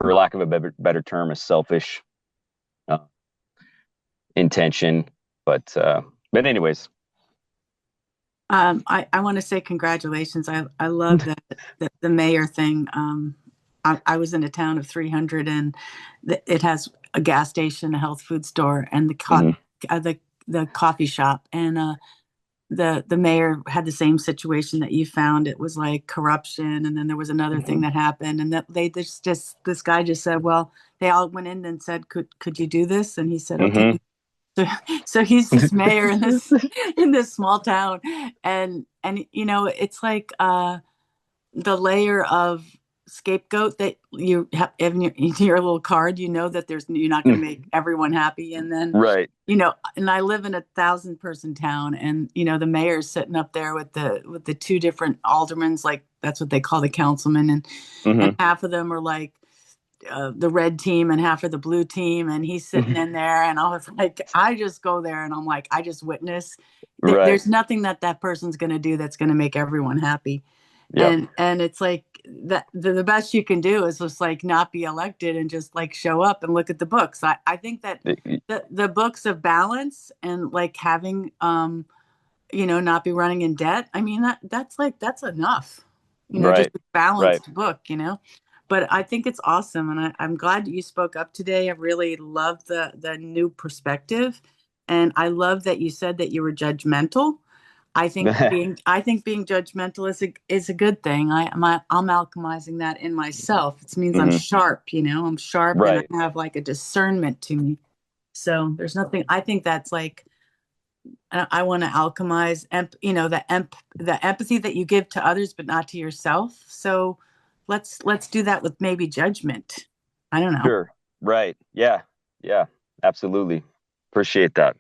for lack of a better term, a selfish uh, intention. But anyways. I want to say congratulations. I love that the mayor thing. I was in a town of 300 and it has a gas station, a health food store, and Mhm. the coffee shop. And the mayor had the same situation that you found. It was like corruption, and then there was another thing that happened, and that they just this guy just said, well, they all went in and said, could you do this? And he said, okay. Mhm. So he's this mayor in this small town, and it's like the layer of scapegoat that you have in your little card. That you're not going to make everyone happy, and then Right. and I live in a 1,000-person town, and the mayor's sitting up there with the 2 different aldermans, like that's what they call the councilmen, and Mhm. half of them are like the red team and half of the blue team, and he's sitting in there, and I was like, I just go there and I'm like, I just witness. Right. There's nothing that person's going to do that's going to make everyone happy. Yep. And it's like that the best you can do is just like not be elected and just like show up and look at the books. I think that the books of balance and like having not be running in debt. I mean that's enough. Just Right. a Right. balanced book. But I think it's awesome, and I'm glad you spoke up today. I really love the new perspective, and I love that you said that you were judgmental. I think being judgmental is a good thing. I'm alchemizing that in myself. It means I'm Mhm. sharp. I'm sharp, and I Right. have like a discernment to me. So there's nothing. I think that's like I want to alchemize, the empathy that you give to others, but not to yourself. So let's do that with maybe judgment. I don't know. Sure. Right. Yeah. Yeah. Absolutely. Appreciate that.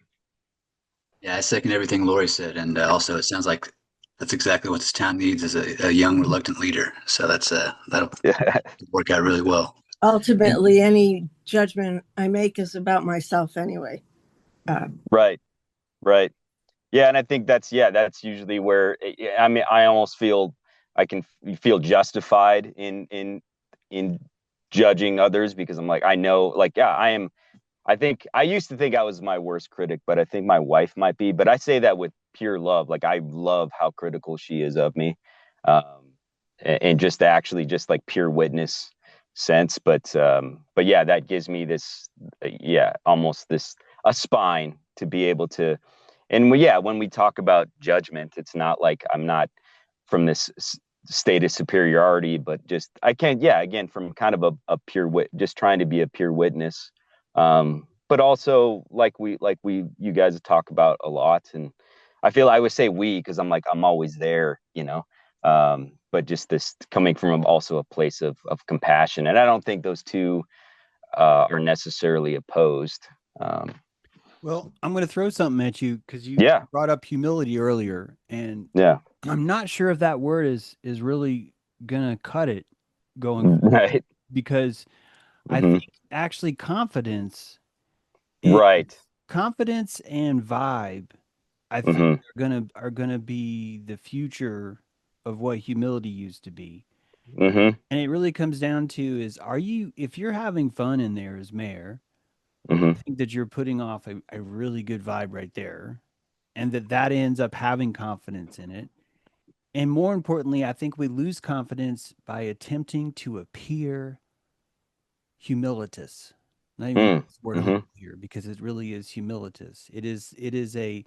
Yeah, I second everything Lori said, and also it sounds like that's exactly what this town needs is a young, reluctant leader. So that'll Yeah. work out really well. Ultimately, any judgment I make is about myself anyway. Right. Right. Yeah, and I think that's usually where I mean I almost feel I can feel justified in judging others, because I'm like, I know, like, yeah, I think I used to think I was my worst critic, but I think my wife might be. But I say that with pure love. Like, I love how critical she is of me, and just actually just like pure witness sense. But yeah, that gives me this, yeah, almost this a spine to be able to. And yeah, when we talk about judgment, it's not like I'm not from this state of superiority, but just I can't. Yeah, again, from kind of a pure just trying to be a pure witness. But also you guys talk about a lot, and I feel I would say we, because I'm like, I'm always there, you know. But just this coming from also a place of compassion, and I don't think those two are necessarily opposed. Well, I'm going to throw something at you because you Yeah, brought up humility earlier, and yeah, I'm not sure if that word is really going to cut it going forward, right, because I hmm think actually right, confidence and vibe, I think hmm are gonna be the future of what humility used to be. hmm And it really comes down to is, if you're having fun in there as mayor, hmm I think that you're putting off a really good vibe right there, and that ends up having confidence in it. And more importantly, I think we lose confidence by attempting to appear humilitus. Not even gonna mm, use the word hmm humble here, because it really is humilitus. It is a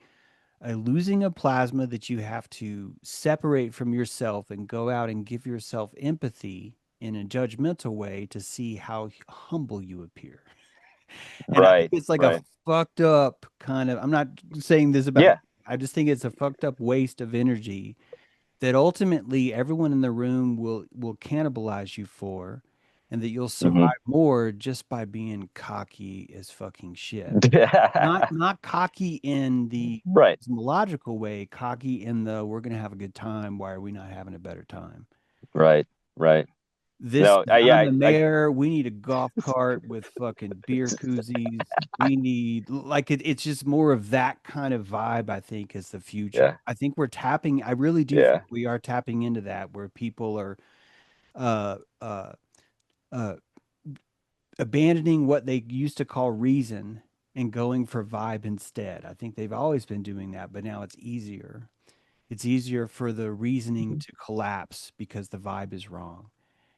losing of plasma that you have to separate from yourself and go out and give yourself empathy in a judgmental way to see how humble you appear. And I think right, it's like a right, fucked up kind of, I'm not saying this about you. yeah, I just think it's a fucked up waste of energy that ultimately everyone in the room will cannibalize you for, and that you'll hmm survive more just by being cocky as fucking shit. Not cocky in the right, cosmological way, cocky in the we're gonna have a good time. Why are we not having a better time? right, right. This No, I'm the mayor. We need a golf cart with fucking beer koozies. We need like it's just more of that kind of vibe, I think, is the future. yeah, I think we're tapping, I really do think yeah, we are tapping into that, where people are uh uh uh abandoning what they used to call reason and going for vibe instead. I think they've always been doing that, but now it's easier. It's easier for the reasoning to collapse because the vibe is wrong.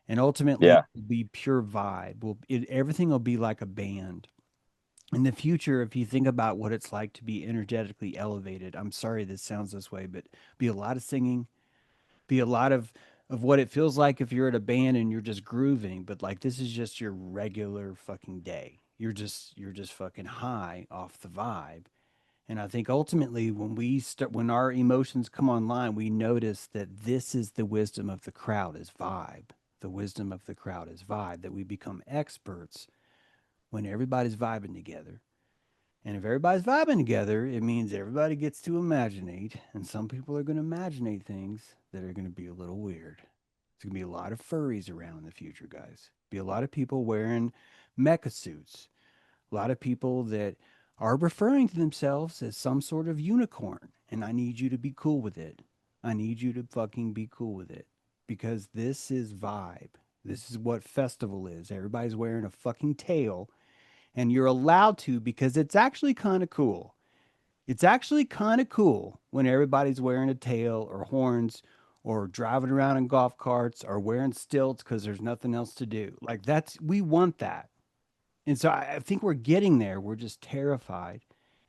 And ultimately, yeah, it'll be pure vibe. Everything will be like a band. In the future, if you think about what it's like to be energetically elevated, I'm sorry this sounds this way, but be a lot of singing, be a lot of what it feels like if you're at a band and you're just grooving, but like this is just your regular fucking day. You're just fucking high off the vibe. And I think ultimately when our emotions come online, we notice that this is the wisdom of the crowd is vibe. The wisdom of the crowd is vibe, that we become experts when everybody's vibing together. And if everybody's vibing together, it means everybody gets to imaginate, and some people are going to imaginate things that are going to be a little weird. There's going to be a lot of furries around in the future, guys. Be a lot of people wearing mecha suits. A lot of people that are referring to themselves as some sort of unicorn, and I need you to be cool with it. I need you to fucking be cool with it, because this is vibe. This is what festival is. Everybody's wearing a fucking tail, and you're allowed to, because it's actually kind of cool. It's actually kind of cool when everybody's wearing a tail or horns or driving around in golf carts or wearing stilts because there's nothing else to do. Like we want that. And so I think we're getting there. We're just terrified.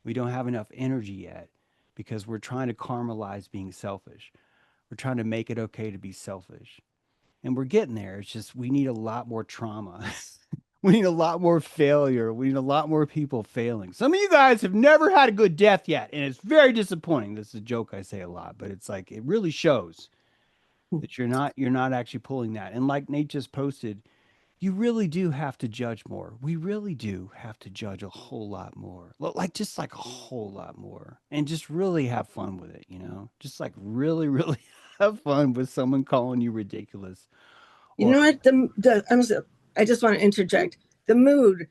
We don't have enough energy yet because we're trying to caramelize being selfish. We're trying to make it okay to be selfish. And we're getting there. It's just we need a lot more trauma. We need a lot more failure. We need a lot more people failing. Some of you guys have never had a good death yet, and it's very disappointing. This is a joke I say a lot, but it's like it really shows that you're not actually pulling that. And like Nate just posted, you really do have to judge more. We really do have to judge a whole lot more. Like just like a whole lot more. And just really have fun with it, you know? Just like really, really have fun with someone calling you ridiculous. You Or know what? I just want to interject. The mood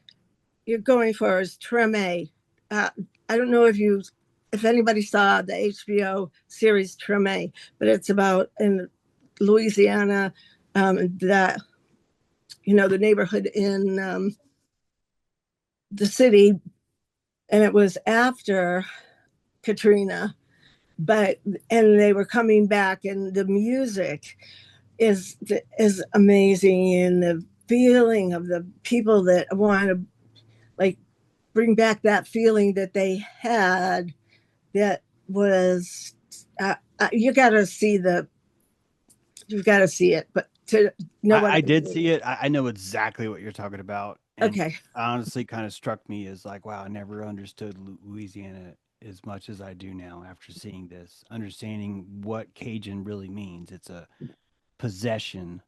you're going for is Treme. Uh, I don't know if anybody saw the HBO series Treme, but it's about in Louisiana, that the neighborhood in the city, and it was after Katrina, and they were coming back, and the music is amazing, and the feeling of the people that want to like bring back that feeling that they had, that was you've got to see it, but to know what I did see it. I know exactly what you're talking about. And okay. honestly kind of struck me as like, wow, I never understood Louisiana as much as I do now after seeing this, understanding what Cajun really means. It's a possession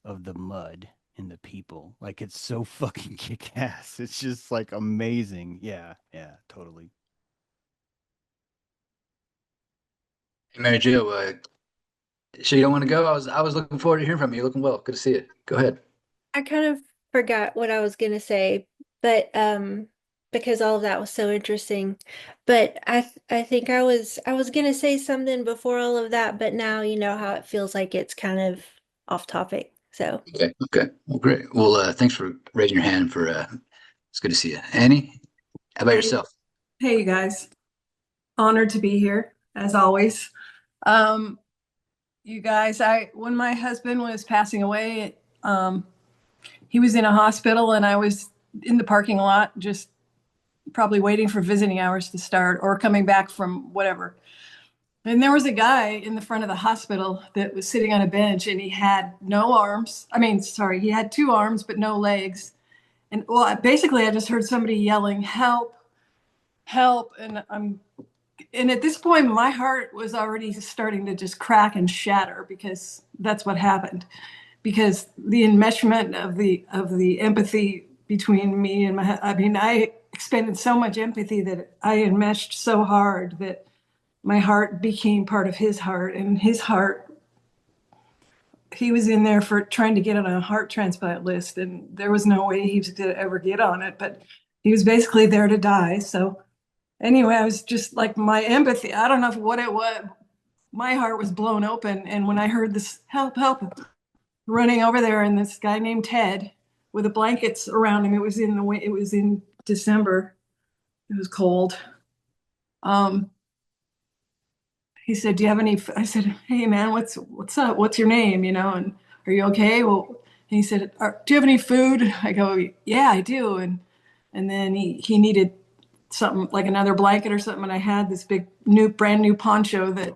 of the mud and the people. Like, it's so fucking kick ass. It's just like amazing. Yeah, yeah, totally. Hey, Mary Jo, sure you don't want to go? I was looking forward to hearing from you. You're looking well. Good to see you. Go ahead. I kind of forgot what I was gonna say, but because all of that was so interesting. But I think I was gonna say something before all of that, but now you know how it feels like it's kind of off topic. So Okay. Okay. Well, great. Well, thanks for raising your hand. It's good to see you, Annie. How about Hey, yourself? hey, you guys. Honored to be here, as always. Um, you guys, when my husband was passing away, he was in a hospital and I was in the parking lot, just probably waiting for visiting hours to start or coming back from whatever. And there was a guy in the front of the hospital that was sitting on a bench and he had no arms. I mean, sorry, he had two arms, but no legs. And well, basically, I just heard somebody yelling, "Help, help." And at this point, my heart was already starting to just crack and shatter because that's what happened. Because the enmeshment of the empathy between me and I expended so much empathy that I enmeshed so hard that my heart became part of his heart, and his heart, he was in there for trying to get on a heart transplant list, and there was no way he was going to ever get on it, but he was basically there to die. So anyway, I was just like, my empathy, I don't know what it was. My heart was blown open. And when I heard this help, help, running over there, and this guy named Ted with the blankets around him, it was in December. It was cold. He said, "Do you have any?" I said, "Hey man, what's up? What's your name? And are you okay?" Well, and he said, "Do you have any food?" I go, "Yeah, I do." And then he needed something like another blanket or something, and I had this big brand new poncho that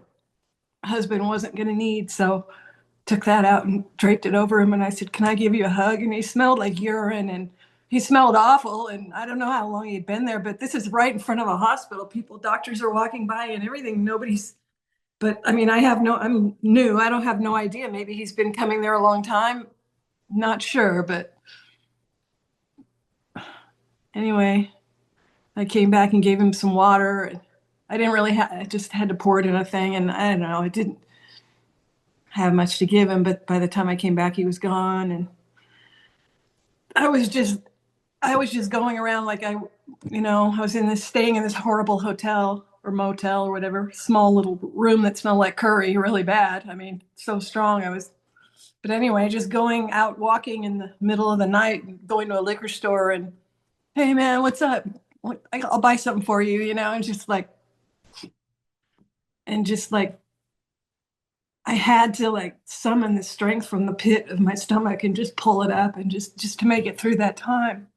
husband wasn't going to need, so took that out and draped it over him. And I said, "Can I give you a hug?" And he smelled like urine, and he smelled awful. And I don't know how long he'd been there, but this is right in front of a hospital. Doctors are walking by and everything. But I mean, I'm new. I don't have no idea. Maybe he's been coming there a long time. Not sure, but anyway, I came back and gave him some water. I didn't really I just had to pour it in a thing, and I don't know, I didn't have much to give him, but by the time I came back, he was gone. And I was just going around like I was staying in this horrible hotel or motel or whatever, small little room that smelled like curry really bad. I mean, so strong. But anyway, just going out walking in the middle of the night, going to a liquor store and, "Hey man, what's up? I'll buy something for you," and just like I had to like summon the strength from the pit of my stomach and just pull it up and just to make it through that time.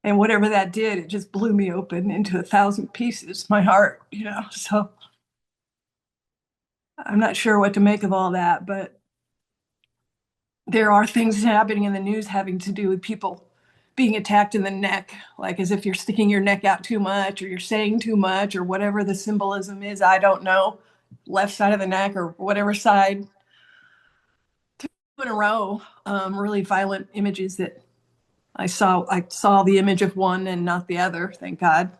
And whatever that did, it just blew me open into 1,000 pieces, my heart. So I'm not sure what to make of all that, but there are things happening in the news having to do with people being attacked in the neck, like as if you're sticking your neck out too much or you're saying too much or whatever the symbolism is. I don't know. Left side of the neck or whatever side. In a row, really violent images that I saw the image of one and not the other, thank God.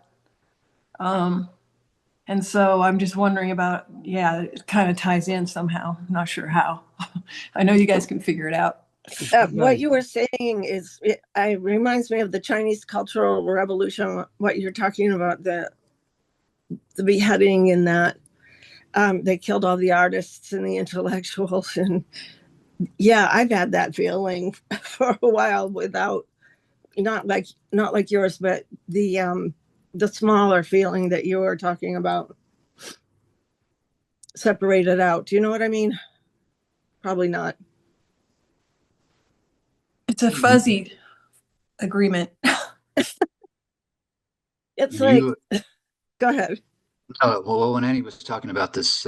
And so I'm just wondering about, yeah, it kind of ties in somehow. I'm not sure how. I know you guys can figure it out. What you were saying it reminds me of the Chinese Cultural Revolution. What you're talking about, the beheading, and that they killed all the artists and the intellectuals, and Yeah, I've had that feeling for a while without not like yours, but the smaller feeling that you were talking about, separated out. Do you know what I mean? Probably not. It's a fuzzy agreement. It's like, go ahead. Well, when Annie was talking about this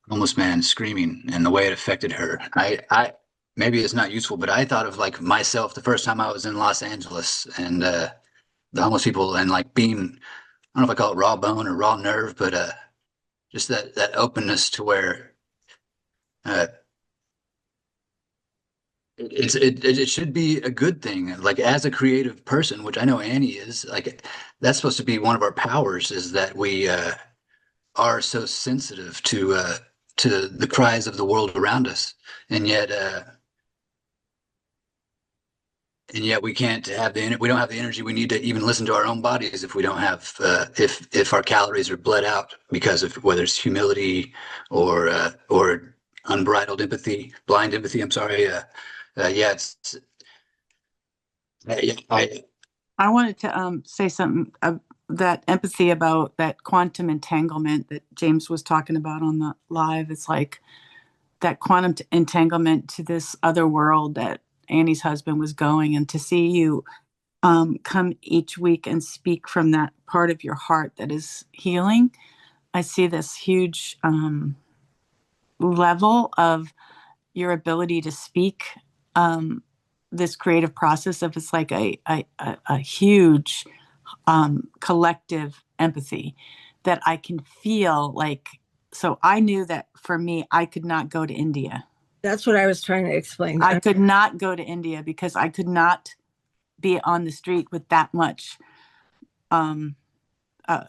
homeless man screaming and the way it affected her, I maybe it's not useful, but I thought of like myself the first time I was in Los Angeles and the homeless people and like being, I don't know if I call it raw bone or raw nerve, but just that openness to where uh, it should be a good thing. Like as a creative person, which I know Annie is, like that's supposed to be one of our powers is that we are so sensitive to the cries of the world around us, and yet we can't have we don't have the energy we need to even listen to our own bodies if we don't have if our calories are bled out because of whether it's humility or unbridled empathy, blind empathy. I'm sorry. Yeah, it's yeah, I wanted to say something that empathy about that quantum entanglement that James was talking about on the live. It's like that quantum entanglement to this other world that Annie's husband was going, and to see you come each week and speak from that part of your heart that is healing. I see this huge level of your ability to speak this creative process of it's like a huge collective empathy that I can feel like. So I knew that for me, I could not go to India. That's what I was trying to explain. I could not go to India because I could not be on the street with that much.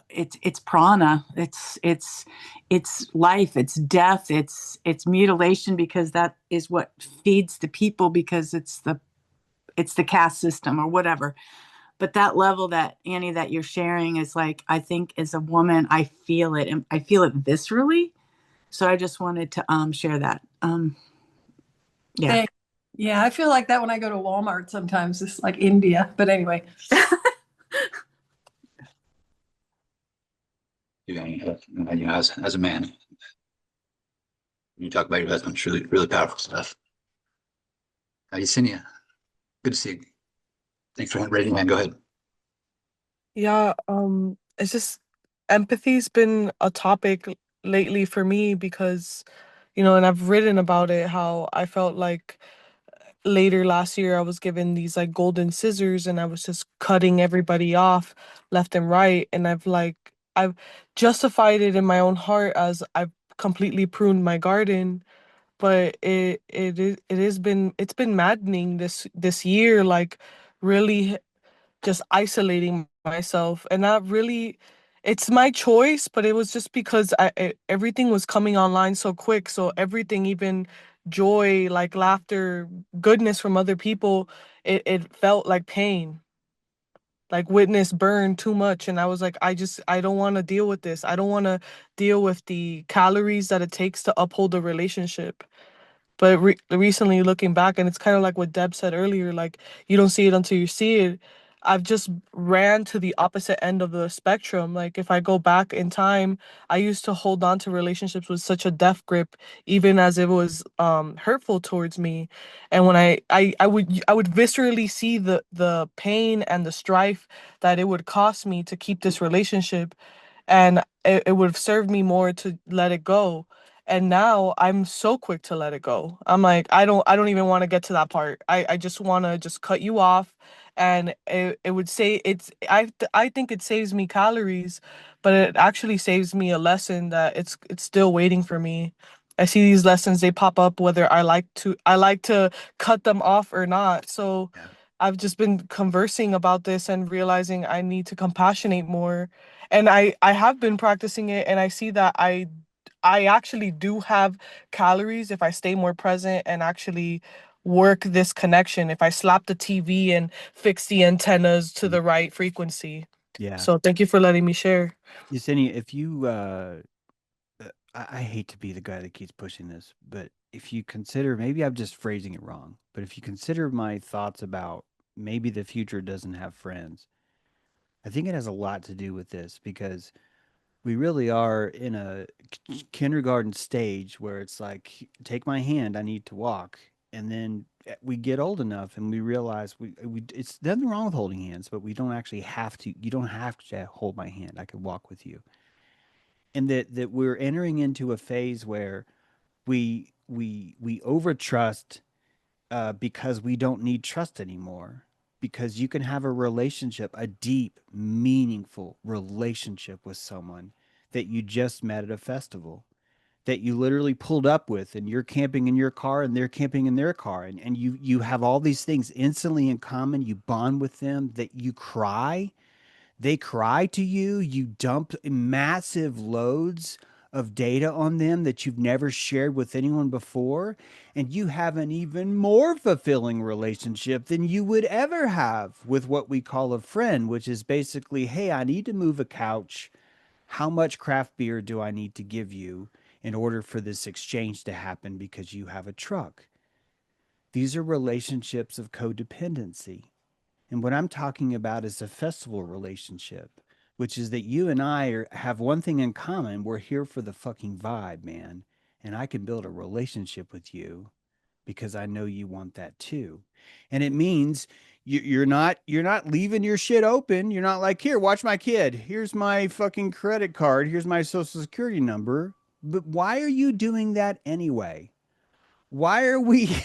It's prana. It's life. It's death. It's mutilation, because that is what feeds the people, because it's the caste system or whatever. But that level that Annie that you're sharing is like, I think as a woman, I feel it, and I feel it viscerally. So I just wanted to share that. Yeah. Thanks. Yeah, I feel like that when I go to Walmart sometimes. It's like India. But anyway. as a man, you talk about your husband, it's really, really powerful stuff. Yesenia, good to see you. Thanks for raising hand. Go ahead. Yeah, it's just empathy's been a topic lately for me because, and I've written about it, how I felt like later last year I was given these like golden scissors and I was just cutting everybody off left and right. And I've justified it in my own heart as I've completely pruned my garden. But it's been maddening this year, like really just isolating myself, and not really, it's my choice, but it was just because everything was coming online so quick. So everything, even joy, like laughter, goodness from other people, it felt like pain, like witness burn too much. And I was like, I don't want to deal with this. I don't want to deal with the calories that it takes to uphold a relationship. But recently looking back, and it's kind of like what Deb said earlier, like you don't see it until you see it. I've just ran to the opposite end of the spectrum. Like if I go back in time, I used to hold on to relationships with such a death grip, even as it was hurtful towards me. And when I would viscerally see the pain and the strife that it would cost me to keep this relationship, and it would have served me more to let it go. And now I'm so quick to let it go. I'm like, I don't even want to get to that part. I just want to just cut you off. And it would say I think it saves me calories, but it actually saves me a lesson that it's still waiting for me. I see these lessons, they pop up whether I like to cut them off or not. So Yeah. I've just been conversing about this and realizing I need to compassionate more. And I have been practicing it, and I see that I actually do have calories if I stay more present and actually work this connection. If I slap the TV and fix the antennas to the right frequency. Yeah. So thank you for letting me share. Yesenia, if you I hate to be the guy that keeps pushing this, but if you consider, maybe I'm just phrasing it wrong, but if you consider my thoughts about maybe the future doesn't have friends, I think it has a lot to do with this because we really are in a kindergarten stage where it's like, take my hand, I need to walk. And then we get old enough and we realize it's nothing wrong with holding hands, but we don't actually have to, you don't have to hold my hand. I could walk with you. And that we're entering into a phase where we over trust because we don't need trust anymore. Because you can have a relationship, a deep, meaningful relationship with someone that you just met at a festival, that you literally pulled up with, and you're camping in your car and they're camping in their car, and you have all these things instantly in common. You bond with them, that you cry, they cry to you, you dump massive loads of data on them that you've never shared with anyone before, and you have an even more fulfilling relationship than you would ever have with what we call a friend, which is basically, hey, I need to move a couch. How much craft beer do I need to give you in order for this exchange to happen because you have a truck? These are relationships of codependency. And what I'm talking about is a festival relationship, which is that you and have one thing in common. We're here for the fucking vibe, man. And I can build a relationship with you because I know you want that too. And it means you're not leaving your shit open. You're not like, here, watch my kid. Here's my fucking credit card. Here's my social security number. But why are you doing that anyway? Why are we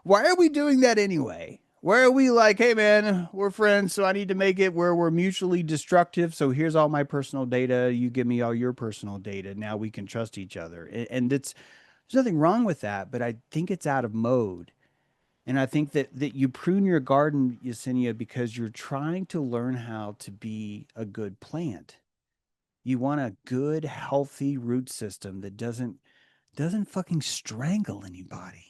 why are we doing that anyway? Why are we like, hey man, we're friends, so I need to make it where we're mutually destructive. So here's all my personal data. You give me all your personal data. Now we can trust each other. And there's nothing wrong with that, but I think it's out of mode. And I think that you prune your garden, Yesenia, because you're trying to learn how to be a good plant. You want a good, healthy root system that doesn't fucking strangle anybody.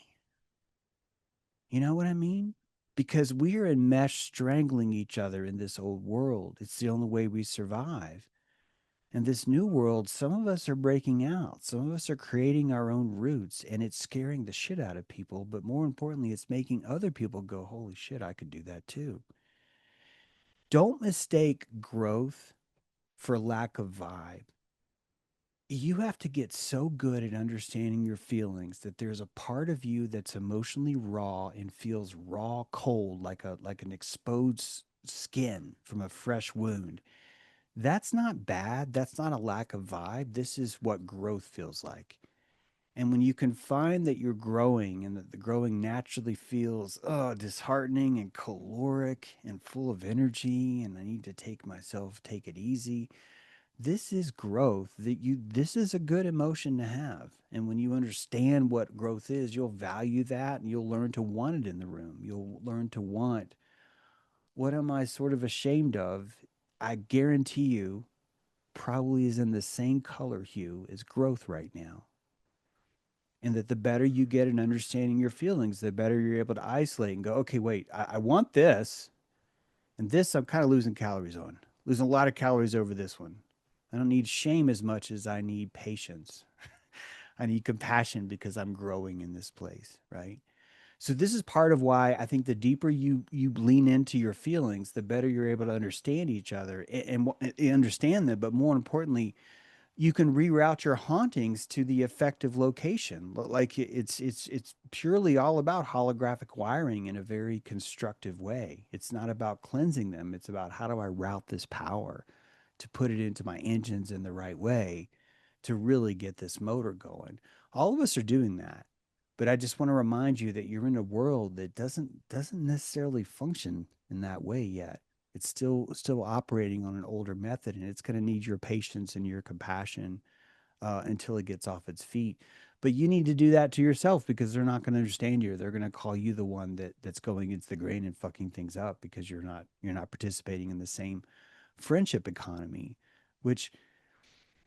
You know what I mean? Because we are enmeshed strangling each other in this old world. It's the only way we survive. And this new world, some of us are breaking out. Some of us are creating our own roots, and it's scaring the shit out of people. But more importantly, it's making other people go, holy shit, I could do that too. Don't mistake growth for lack of vibe. You have to get so good at understanding your feelings that there's a part of you that's emotionally raw and feels raw cold, like an exposed skin from a fresh wound. That's not bad. That's not a lack of vibe. This is what growth feels like. And when you can find that you're growing and that the growing naturally feels disheartening and caloric and full of energy, and I need to take it easy, this is growth. This is a good emotion to have. And when you understand what growth is, you'll value that, and you'll learn to want it in the room. You'll learn to want, what am I sort of ashamed of? I guarantee you probably is in the same color hue as growth right now. And that the better you get in understanding your feelings, the better you're able to isolate and go, okay, wait, I want this. And this I'm kind of losing calories on, losing a lot of calories over this one. I don't need shame as much as I need patience. I need compassion because I'm growing in this place, right? So this is part of why I think the deeper you lean into your feelings, the better you're able to understand each other and understand them. But more importantly, you can reroute your hauntings to the effective location. Like it's purely all about holographic wiring in a very constructive way. It's not about cleansing them. It's about, how do I route this power to put it into my engines in the right way to really get this motor going. All of us are doing that. But I just want to remind you that you're in a world that doesn't necessarily function in that way yet. It's still operating on an older method, and it's going to need your patience and your compassion until it gets off its feet. But you need to do that to yourself, because they're not going to understand you. They're going to call you the one that's going against the grain and fucking things up, because you're not participating in the same friendship economy, which,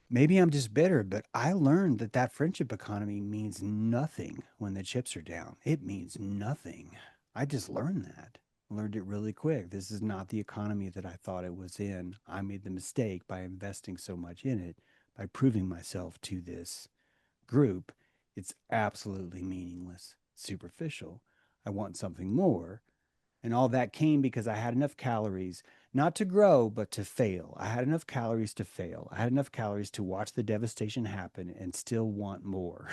maybe I'm just bitter, but I learned that friendship economy means nothing when the chips are down. It means nothing. I just learned that. Learned it really quick. This is not the economy that I thought it was in. I made the mistake by investing so much in it, by proving myself to this group, it's absolutely meaningless, superficial. I want something more. And all that came because I had enough calories, not to grow, but to fail. I had enough calories to fail. I had enough calories to watch the devastation happen and still want more.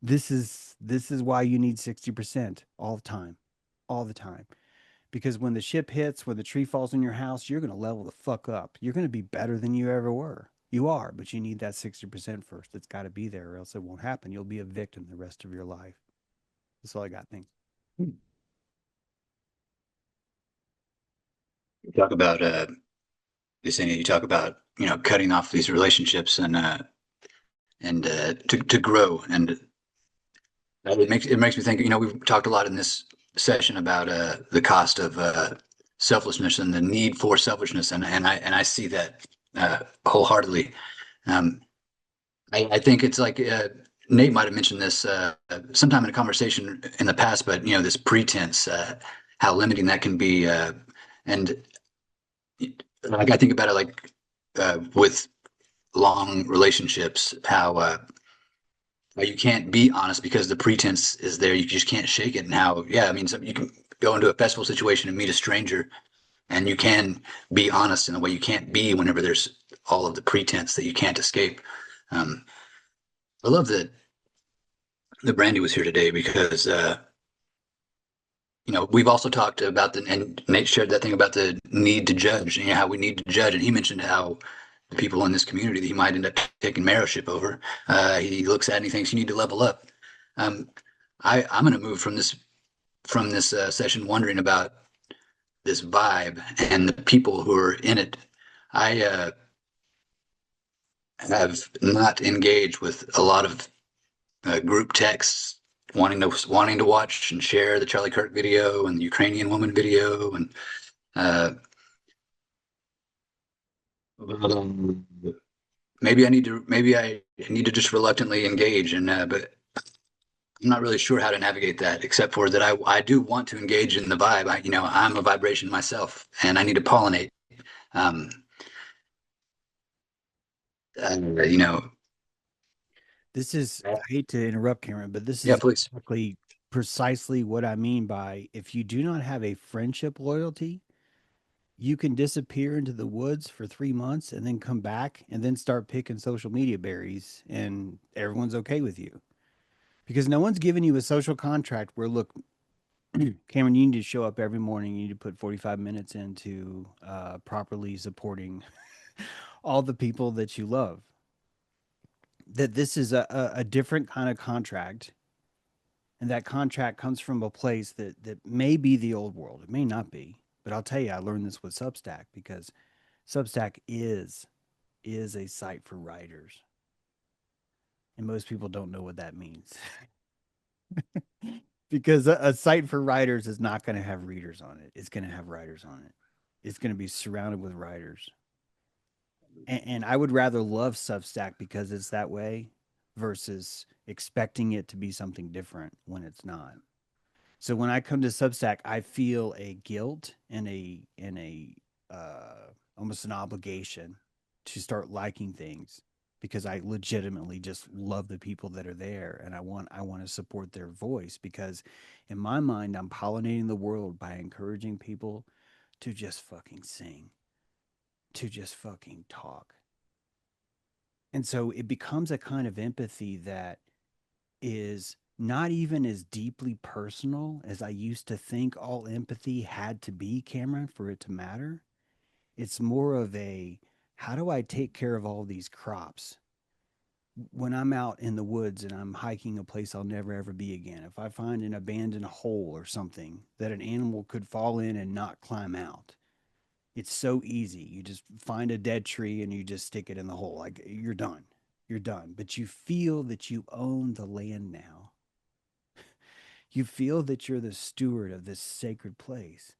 This is why you need 60% all the time. All the time. Because when the ship hits, when the tree falls in your house, you're going to level the fuck up. You're going to be better than you ever were. You are, but you need that 60% first. It's got to be there or else it won't happen. You'll be a victim the rest of your life. That's all I got. Thanks. You talk about Yesenia, you talk about cutting off these relationships and to grow, and it makes me think. We've talked a lot in this session about the cost of selflessness and the need for selfishness, and I see that wholeheartedly. I think it's like Nate might have mentioned this sometime in a conversation in the past, but this pretense, how limiting that can be, and like I think about it like with long relationships, how you can't be honest because the pretense is there. You just can't shake it. And how, yeah, I mean, you can go into a festival situation and meet a stranger, and you can be honest in a way you can't be whenever there's all of the pretense that you can't escape. I love that Brandy was here today because we've also talked about and Nate shared that thing about the need to judge, and how we need to judge. And he mentioned how the people in this community that he might end up taking mayorship over, he looks at and he thinks you need to level up. I'm going to move from this session wondering about this vibe and the people who are in it. I have not engaged with a lot of group texts wanting to watch and share the Charlie Kirk video and the Ukrainian woman video, and maybe I need to just reluctantly engage, and but I'm not really sure how to navigate that, except for that I do want to engage in the vibe. I'm a vibration myself, and I need to pollinate. Um, you know, This is, I hate to interrupt, Cameron, but this yeah, is please. precisely what I mean by if you do not have a friendship loyalty, you can disappear into the woods for 3 months and then come back and then start picking social media berries, and everyone's okay with you because no one's giving you a social contract where, look, Cameron, you need to show up every morning. You need to put 45 minutes into properly supporting all the people that you love. That this is a different kind of contract, and that contract comes from a place that may be the old world. It may not be, but I'll tell you, I learned this with Substack because Substack is a site for writers, and most people don't know what that means. Because a site for writers is not going to have readers on it. It's going to have writers on it. It's going to be surrounded with writers. And I would rather love Substack because it's that way versus expecting it to be something different when it's not. So when I come to Substack, I feel a guilt and a almost an obligation to start liking things because I legitimately just love the people that are there, and I want to support their voice because in my mind I'm pollinating the world by encouraging people to just fucking sing, to just fucking talk. And so it becomes a kind of empathy that is not even as deeply personal as I used to think all empathy had to be, Cameron, for it to matter. It's more of a how do I take care of all these crops? When I'm out in the woods and I'm hiking a place I'll never ever be again, if I find an abandoned hole or something that an animal could fall in and not climb out, it's so easy. You just find a dead tree and you just stick it in the hole. Like you're done. You're done. But you feel that you own the land now. You feel that you're the steward of this sacred place.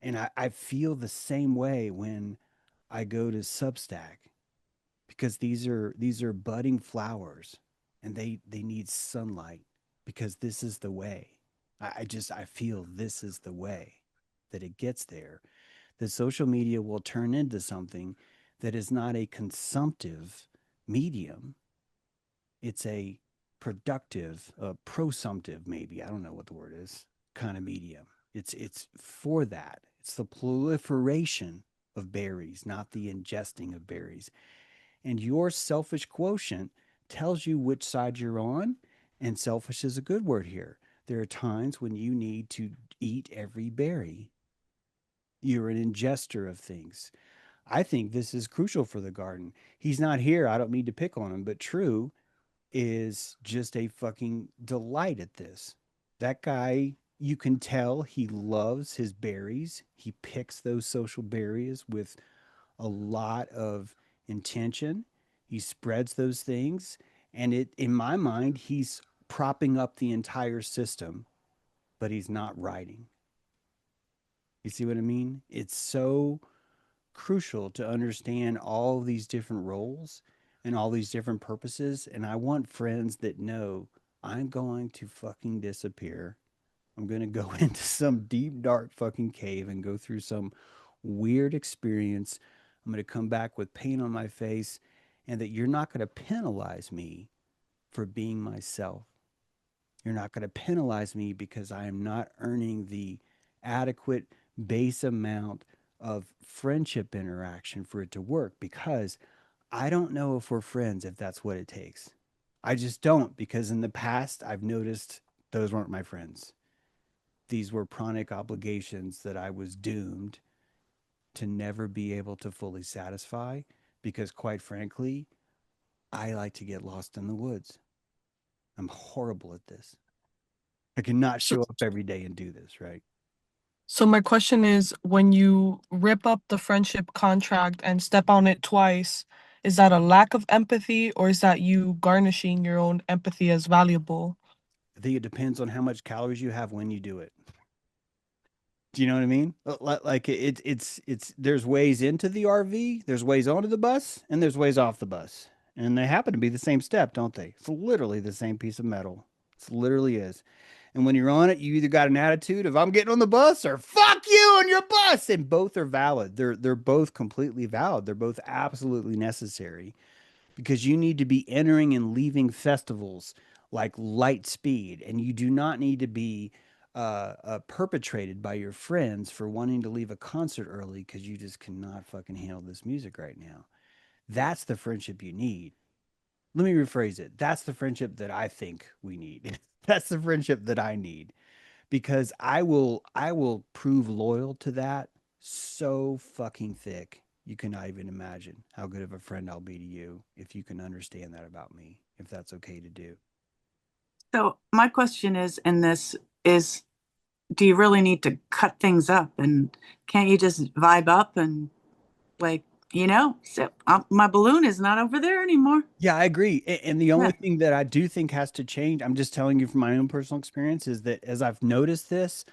And I feel the same way when I go to Substack because these are budding flowers and they need sunlight because this is the way. I feel this is the way that it gets there. That social media will turn into something that is not a consumptive medium. it's a productive, prosumptive, maybe, I don't know what the word is, kind of medium. It's for that. It's the proliferation of berries, not the ingesting of berries. And your selfish quotient tells you which side you're on, and selfish is a good word here. There are times when you need to eat every berry. You're an ingester of things. I think this is crucial for the garden. He's not here. I don't mean to pick on him, but True is just a fucking delight at this. That guy, you can tell he loves his berries. He picks those social berries with a lot of intention. He spreads those things. And in my mind, he's propping up the entire system, but he's not writing. You see what I mean? It's so crucial to understand all these different roles and all these different purposes. And I want friends that know I'm going to fucking disappear. I'm going to go into some deep, dark fucking cave and go through some weird experience. I'm going to come back with pain on my face, and that you're not going to penalize me for being myself. You're not going to penalize me because I am not earning the adequate base amount of friendship interaction for it to work, because I don't know if we're friends if that's what it takes. I just don't, because in the past I've noticed those weren't my friends. These were chronic obligations that I was doomed to never be able to fully satisfy, because quite frankly, I like to get lost in the woods. I'm horrible at this. I cannot So, show up every day and do this, right? so my question is, when you rip up the friendship contract and step on it twice, is that a lack of empathy, or is that you garnishing your own empathy as valuable? I think it depends on how much calories you have when you do it. Do you know what I mean? Like it's there's ways into the RV, there's ways onto the bus, and there's ways off the bus. And they happen to be the same step, don't they? It's literally the same piece of metal. It literally is. And when you're on it, you either got an attitude of I'm getting on the bus or fuck you and your bus. And both are valid. They're both completely valid. They're both absolutely necessary, because you need to be entering and leaving festivals like light speed, and you do not need to be perpetrated by your friends for wanting to leave a concert early because you just cannot fucking handle this music right now. That's the friendship you need. Let me rephrase it. That's the friendship that I think we need. That's the friendship that I need, because I will prove loyal to that so fucking thick. You cannot even imagine how good of a friend I'll be to you if you can understand that about me, if that's okay to do. So my question is in this is, do you really need to cut things up, and can't you just vibe up and like, so my balloon is not over there anymore. Yeah, I agree. And the Yeah. only thing that I do think has to change, I'm just telling you from my own personal experience, is that as I've noticed this,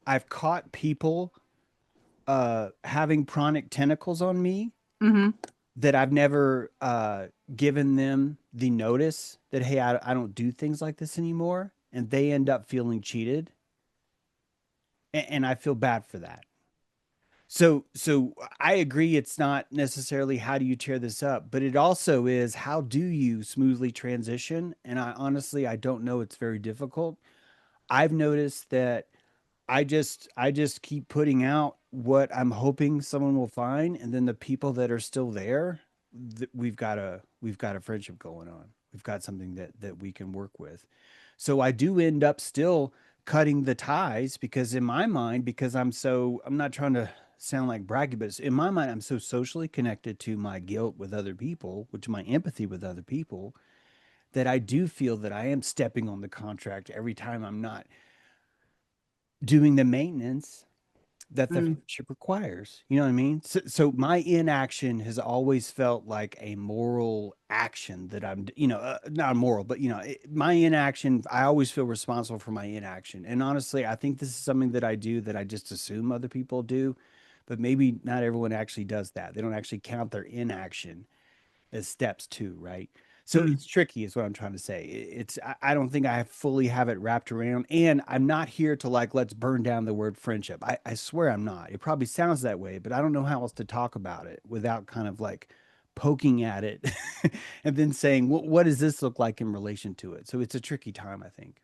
I've caught people having pranic tentacles on me Mm-hmm. that I've never given them the notice that, hey, I don't do things like this anymore. And they end up feeling cheated. And I feel bad for that. So I agree, it's not necessarily how do you tear this up, but it also is how do you smoothly transition? And I don't know, it's very difficult. I've noticed that I just keep putting out what I'm hoping someone will find, and then the people that are still there, we've got a friendship going on. We've got something that we can work with. So I do end up still cutting the ties, because in my mind, because I'm not trying to sound like braggy, but in my mind, I'm so socially connected to my guilt with other people, which my empathy with other people, that I do feel that I am stepping on the contract every time I'm not doing the maintenance that the Mm. friendship requires. You know what I mean? So my inaction has always felt like a moral action that not moral, but my inaction, I always feel responsible for my inaction. And honestly, I think this is something that I do that I just assume other people do, but maybe not everyone actually does that. They don't actually count their inaction as steps too, right? So Mm. it's tricky, is what I'm trying to say. I don't think I fully have it wrapped around, and I'm not here to like let's burn down the word friendship. I swear I'm not. It probably sounds that way, but I don't know how else to talk about it without kind of like poking at it and then saying, what does this look like in relation to it? So it's a tricky time, I think.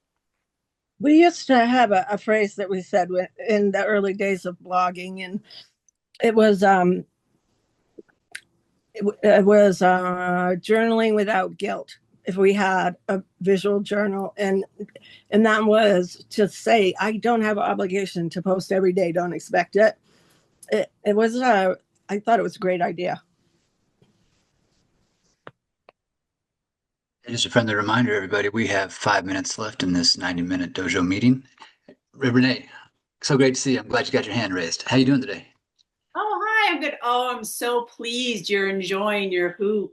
We used to have a phrase that we said in the early days of blogging, and it was journaling without guilt. If we had a visual journal, and that was to say, I don't have an obligation to post every day. Don't expect it. It was I thought it was a great idea. And just a friendly reminder, everybody, we have 5 minutes left in this 90-minute dojo meeting. Renee, so great to see you. I'm glad you got your hand raised. How you doing today? Oh, hi, I'm good. Oh, I'm so pleased you're enjoying your hoop.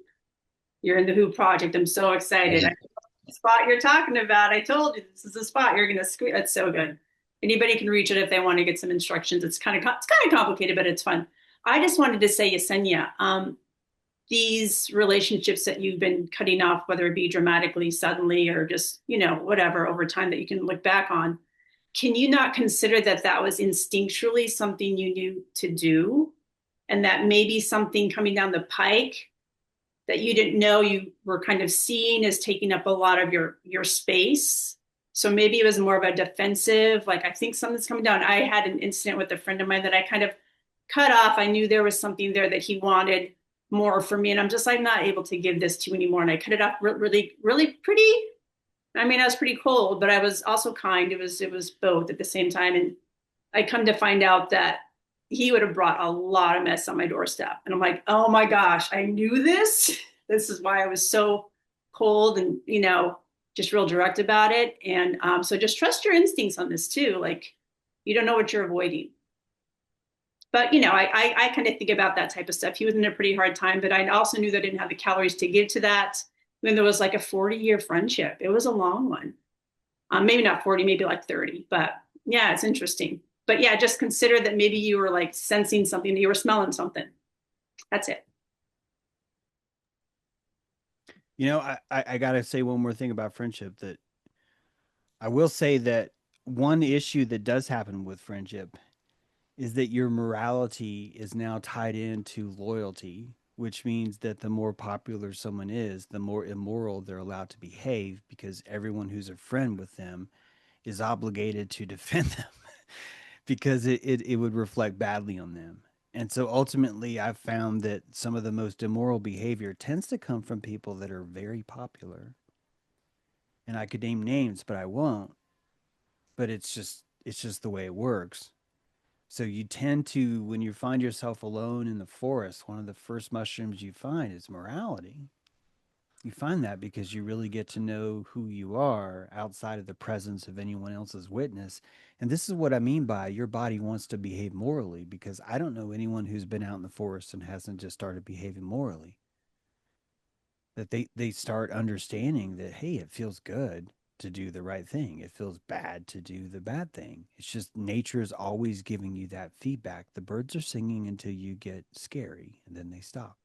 You're in the hoop project. I'm so excited. Yeah. I know the spot you're talking about. I told you this is the spot you're gonna squeeze. That's so good. Anybody can reach it if they want to get some instructions. It's kind of complicated, but it's fun. I just wanted to say, Yesenia, these relationships that you've been cutting off, whether it be dramatically, suddenly, or just, whatever over time that you can look back on, can you not consider that that was instinctually something you knew to do, and that maybe something coming down the pike that you didn't know you were kind of seeing as taking up a lot of your space? So maybe it was more of a defensive, like, I think something's coming down. I had an incident with a friend of mine that I kind of cut off. I knew there was something there that he wanted more for me, and I'm just, I'm not able to give this to you anymore. And I cut it off really, really pretty. I mean, I was pretty cold, but I was also kind. It was both at the same time. And I come to find out that he would have brought a lot of mess on my doorstep. And I'm like, oh my gosh, I knew this. This is why I was so cold and, just real direct about it. And so just trust your instincts on this too. Like, you don't know what you're avoiding. But, I kind of think about that type of stuff. He was in a pretty hard time, but I also knew that I didn't have the calories to give to that. When there was like a 40-year friendship, it was a long one. Maybe not 40, maybe like 30. But yeah, it's interesting. But yeah, just consider that maybe you were like sensing something, you were smelling something. That's it. I got to say one more thing about friendship, that I will say that one issue that does happen with friendship is that your morality is now tied into loyalty, which means that the more popular someone is, the more immoral they're allowed to behave, because everyone who's a friend with them is obligated to defend them because it would reflect badly on them. And so ultimately, I've found that some of the most immoral behavior tends to come from people that are very popular. And I could name names, but I won't. But it's just the way it works. So you tend to, when you find yourself alone in the forest, one of the first mushrooms you find is morality. You find that because you really get to know who you are outside of the presence of anyone else's witness. And this is what I mean by your body wants to behave morally, because I don't know anyone who's been out in the forest and hasn't just started behaving morally. That they start understanding that, hey, it feels good to do the right thing. It feels bad to do the bad thing. It's just nature is always giving you that feedback. The birds are singing until you get scary and then they stop.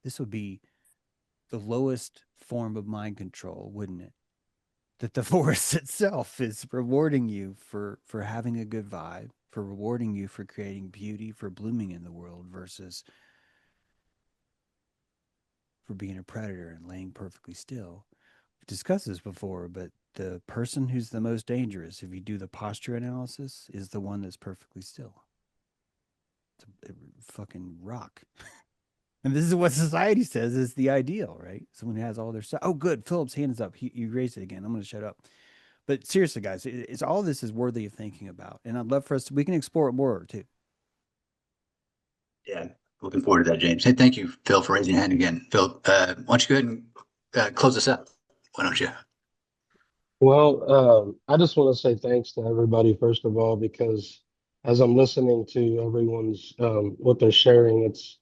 This would be the lowest form of mind control, wouldn't it? That the forest itself is rewarding you for having a good vibe, for rewarding you for creating beauty, for blooming in the world, versus for being a predator and laying perfectly still. We've discussed this before, but the person who's the most dangerous, if you do the posture analysis, is the one that's perfectly still. It's a fucking rock. And this is what society says is the ideal, right? Someone who has all their stuff. Oh, good. Phillip's hand is up. You raised it again. I'm going to shut up. But seriously, guys, it's all this is worthy of thinking about. And I'd love for us we can explore it more too. Yeah, looking forward to that, James. Hey, thank you, Phil, for raising your hand again. Phil, why don't you go ahead and close us out? Why don't you? Well, I just want to say thanks to everybody, first of all, because as I'm listening to everyone's what they're sharing, it's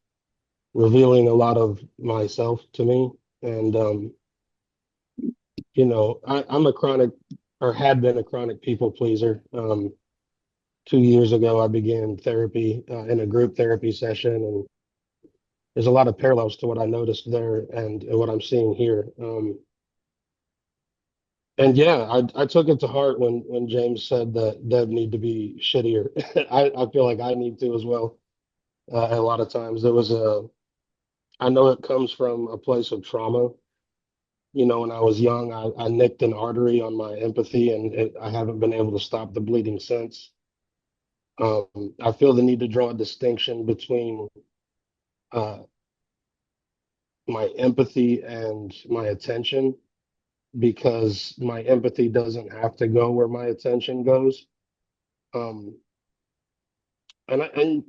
revealing a lot of myself to me. And I'm a chronic, or had been a chronic people pleaser. 2 years ago, I began therapy in a group therapy session, and there's a lot of parallels to what I noticed there and what I'm seeing here. And yeah, I took it to heart when James said that Deb need to be shittier. I feel like I need to as well. A lot of times there was I know it comes from a place of trauma. You know, when I was young, I nicked an artery on my empathy, and I haven't been able to stop the bleeding since. I feel the need to draw a distinction between uh, my empathy and my attention, because my empathy doesn't have to go where my attention goes. Um, and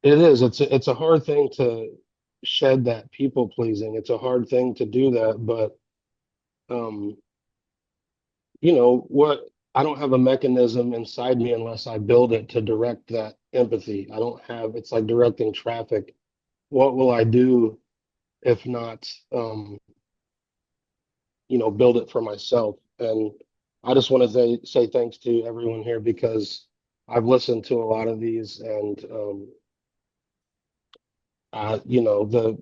it's a hard thing to shed that people pleasing. It's a hard thing to do that, but um, you know what? I don't have a mechanism inside me unless I build it to direct that empathy. I don't have, it's like directing traffic. What will I do if not, build it for myself? And I just want to say thanks to everyone here, because I've listened to a lot of these, and the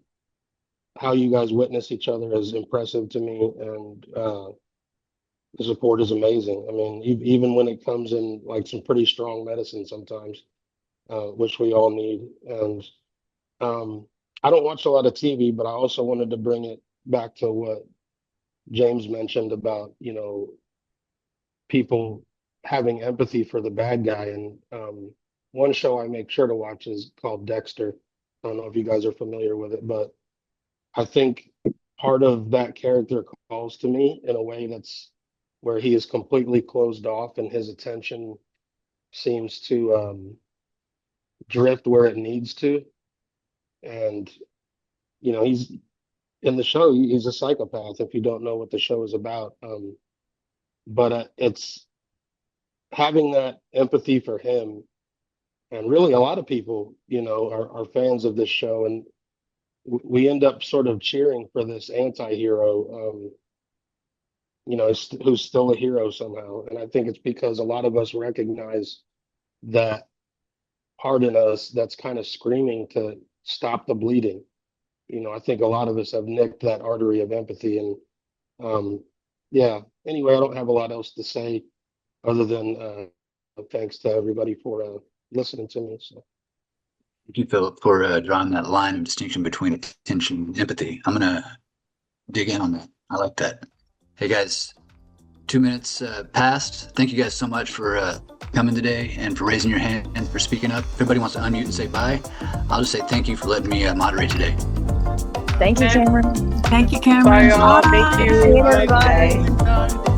how you guys witness each other is impressive to me, and the support is amazing. I mean, even when it comes in like some pretty strong medicine sometimes, which we all need. And I don't watch a lot of TV, but I also wanted to bring it back to what James mentioned about, people having empathy for the bad guy. And one show I make sure to watch is called Dexter. I don't know if you guys are familiar with it, but I think part of that character calls to me in a way that's where he is completely closed off, and his attention seems to drift where it needs to. And, he's in the show, he's a psychopath if you don't know what the show is about. But it's having that empathy for him. And really, a lot of people, are fans of this show. And we end up sort of cheering for this anti-hero, who's still a hero somehow. And I think it's because a lot of us recognize that part in us that's kind of screaming to stop the bleeding. I think a lot of us have nicked that artery of empathy. And yeah, anyway, I don't have a lot else to say other than thanks to everybody for listening to me. So. Thank you, Phillip, for drawing that line of distinction between attention and empathy. I'm going to dig in on that. I like that. Hey, guys, 2 minutes passed. Thank you guys so much for coming today and for raising your hand and for speaking up. If everybody wants to unmute and say bye, I'll just say thank you for letting me moderate today. Thank you, Cameron. Thank you, Cameron. Bye, y'all. Thank you. See you, everybody. Bye.